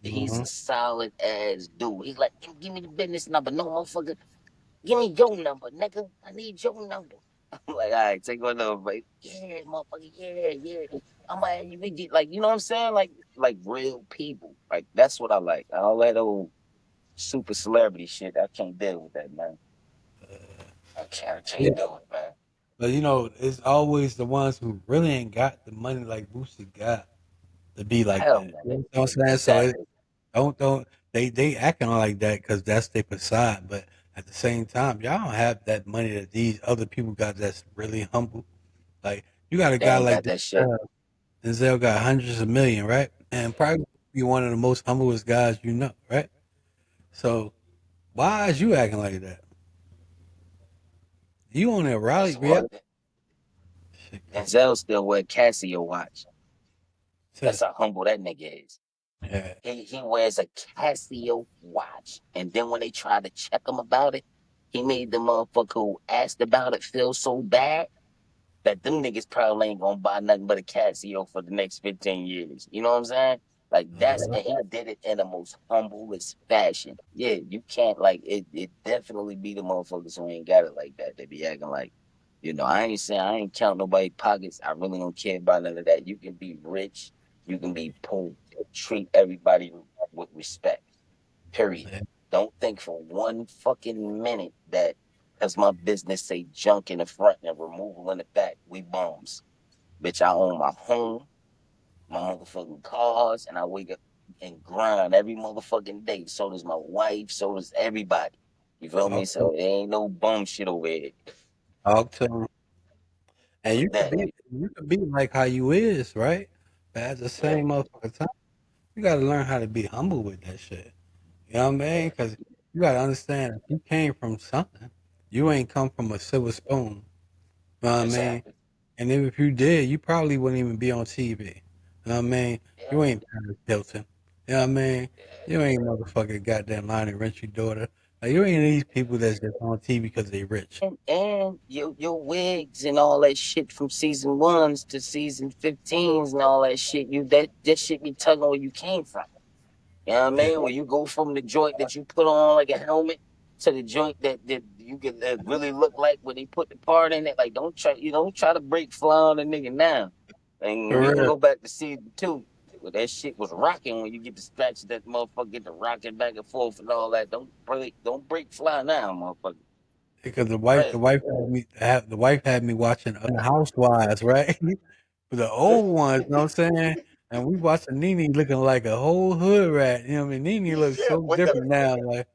He's Mm-hmm. a solid ass dude. He's like, give me the business number. No motherfucker, give me your number, nigga. I need your number. I'm like, all right, take my number, bro. Yeah, motherfucker, yeah, yeah. I'm like, like, you know what I'm saying? Like real people. Like that's what I like. All that old super celebrity shit. I can't deal with that, man. I Yeah. can't do it, man. But it's always the ones who really ain't got the money like Boosie got to be like Hell that. no, You know what I'm saying? So exactly. don't they acting like that because that's their facade. But at the same time, y'all don't have that money that these other people got that's really humble. Like you got a They guy ain't like got that shit. Denzel got hundreds of million, right? And probably be one of the most humblest guys you know, right? So why is you acting like that? You on a rally, Cause real? what? Denzel still wear Casio watch. Yeah, That's how humble that nigga is. He wears a Casio watch. And then when they tried to check him about it, he made the motherfucker who asked about it feel so bad that them niggas probably ain't gonna buy nothing but a Casio for the next 15 years. You know what I'm saying? Like that's Uh, and he did it in the most humblest fashion. Yeah, you can't like it definitely be the motherfuckers who ain't got it like that. They be acting like, I ain't saying I ain't count nobody pockets. I really don't care about none of that. You can be rich, you can be poor. Treat everybody with respect. Period. yeah. Don't think for one fucking minute that because my business say junk in the front and removal in the back, we bums. Bitch, I own my home, my motherfucking cars, and I wake up and grind every motherfucking day. So does my wife, so does everybody. You feel me? Talk to, So it ain't no bum shit over here. talk to 'em. And Fuck that. you could be like how you is, right? But at the Yeah, same motherfucking time, you gotta learn how to be humble with that shit. You know what I mean? yeah, Because you gotta understand, if you came from something, you ain't come from a silver spoon. You know what I mean? exactly. And even if you did, you probably wouldn't even be on TV. You know what I mean? Yeah, You ain't Paris Hilton. You know what I mean? yeah. You ain't motherfucking goddamn Lionel Richie daughter. Like, you ain't these people that's just on TV because they rich. And your wigs and all that shit from season ones to season 15s and all that shit, that shit be tugging where you came from. You know what I Yeah, mean? When you go from the joint that you put on like a helmet to the joint that you can really look like when they put the part in it. Like don't try to break fly on the nigga now. And we for can real. go back to season two. Where that shit was rocking when you get to scratch that motherfucker, get to rocking back and forth and all that. Don't break fly now, motherfucker. Because Right. the wife had me watching Housewives, right? The old ones, you know what I'm saying? And we watching Nene looking like a whole hood rat. You know what I mean? Nene looks Yeah, so what the different now, like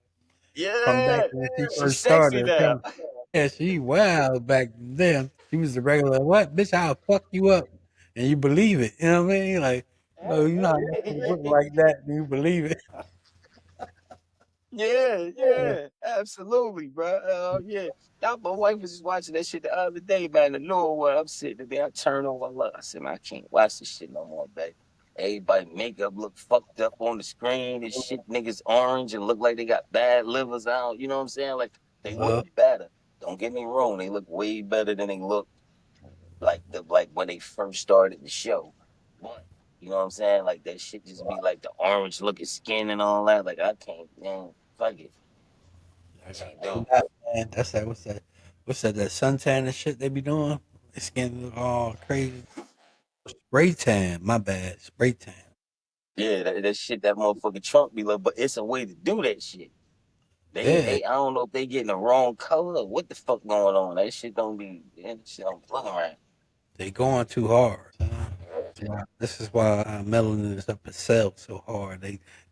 from back yeah. when she She's first sexy started. now. Yeah, she wild back then. She was the regular what? Bitch, I'll fuck you up. And you believe it. You know what I mean? Like, oh, you know how motherfuckers look like that and you believe it. Yeah, yeah, absolutely, bro. Yeah, my wife was just watching that shit the other day, man. The newer one, I'm sitting there, I turn over, look, I said, man, I can't watch this shit no more, baby. Everybody makeup look fucked up on the screen. This shit niggas orange and look like they got bad livers out. You know what I'm saying? Like they look Uh, better. Don't get me wrong, they look way better than they look like when they first started the show. But you know what I'm saying? Like that shit just be like the orange looking skin and all that. Like I can't, man, fuck it. Can't do yeah, man, that's that. What's that? That suntan and shit they be doing. Their skin look all crazy. Spray tan. My bad. Spray tan. it. Yeah, that shit that motherfucking Trump be like, but it's a way to do that shit. Yeah, I don't know if they getting the wrong color or what the fuck going on. That shit don't be that shit don't look right. they going too hard. This is why melanin is up for sale so hard.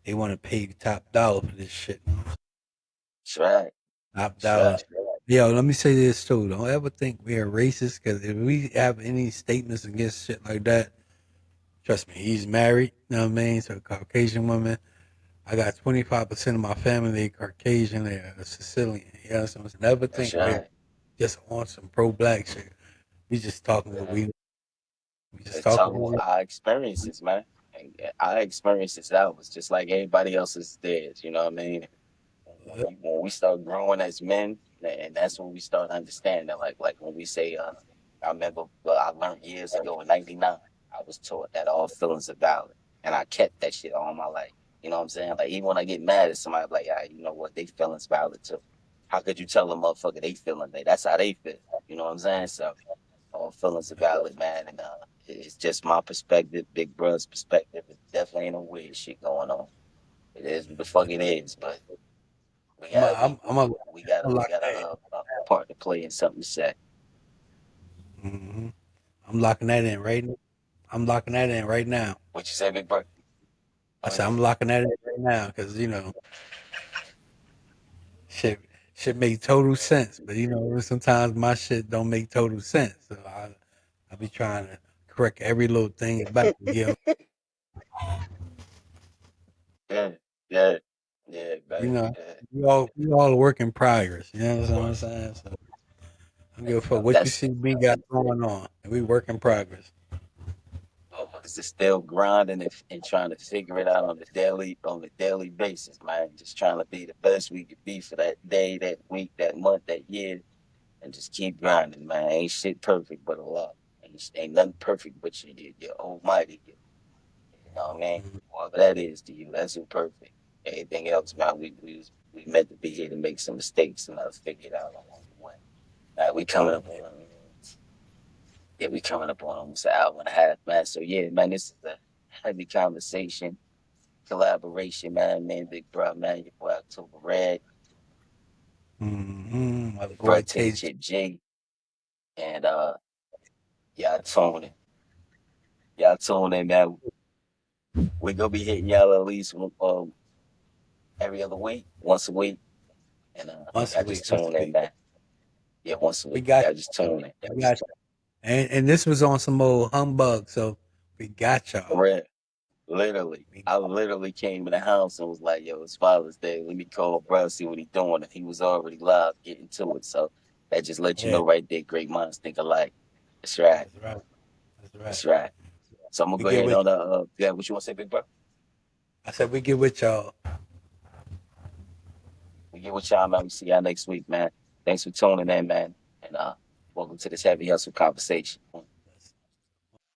They want to pay top dollar for this shit. That's right. Top That's dollar. right. Yo, let me say this too. Don't ever think we are racist because if we have any statements against shit like that, trust me, he's married. You know what I mean? So Caucasian woman. I got 25% of my family Caucasian. They're Sicilian. You know what I'm saying? Never That's think we're right. just on some pro black shit. We just talking what we just Let's talk talking. about our experiences, man. And our experiences that was just like everybody else's theirs. You know what I mean? When we start growing as men, and that's when we start understanding. Like when we say, I remember I learned years ago in '99, I was taught that all feelings are valid, and I kept that shit all my life. You know what I'm saying? Like even when I get mad at somebody, I'm like, ah, you know what, they feelings valid too. How could you tell a motherfucker they feeling that's how they feel? You know what I'm saying? So all feelings are valid, man, and it's just my perspective, Big Brother's perspective. It definitely ain't no weird shit going on. It is what the fuck it is, but we I'm a, got we I'm a, we got I'm we lock got that. a part to play and something to say. Hmm. I'm locking that in right now. I'm locking that in right now. What you say, Big Bro? I Oh said yeah. I'm locking that in right now because shit shit make total sense. But sometimes my shit don't make total sense. So I be trying to correct every little thing about it. Yeah, yeah, yeah, You baby. know, Yeah. we all a work in progress. You know what I'm saying? So I don't give a fuck what you That's see me got going on. We work in progress. motherfuckers is still grinding and trying to figure it out on the daily basis, man. Just trying to be the best we could be for that day, that week, that month, that year, and just keep grinding, man. Ain't shit perfect but a lot. Ain't nothing perfect but your almighty. You know what I mean? Whatever that is to you, that's imperfect. Anything else, man, we meant to be here to make some mistakes and not figure it out along the way. We coming up on yeah, we coming up on almost an hour and a half, man. So yeah, man, this is a heavy conversation, collaboration, man, Big Bro, man, your boy October Red, My your boy bro Taylor KG. Chip J, and y'all tune in. Y'all tune in, man. We gonna be hitting y'all at least every other week, once a week. And Once a y'all week. just Once tune a in, week. man. Yeah, once a We week. got Y'all just you. tune in. We got you. And this was on some old humbug, so we got y'all. For real. Literally. We, I literally came in the house and was like, yo, it's Father's Day. Let me call bro, see what he doing. And he was already live getting to it. So that just let you yeah, know right there, great minds think alike. That's right. that's right. That's right. That's right. So I'm gonna We go get ahead with on yeah, what you wanna say, big bro? I said we get with y'all. We get with y'all, man. We see y'all next week, man. Thanks for tuning in, man. And welcome to this heavy hustle conversation.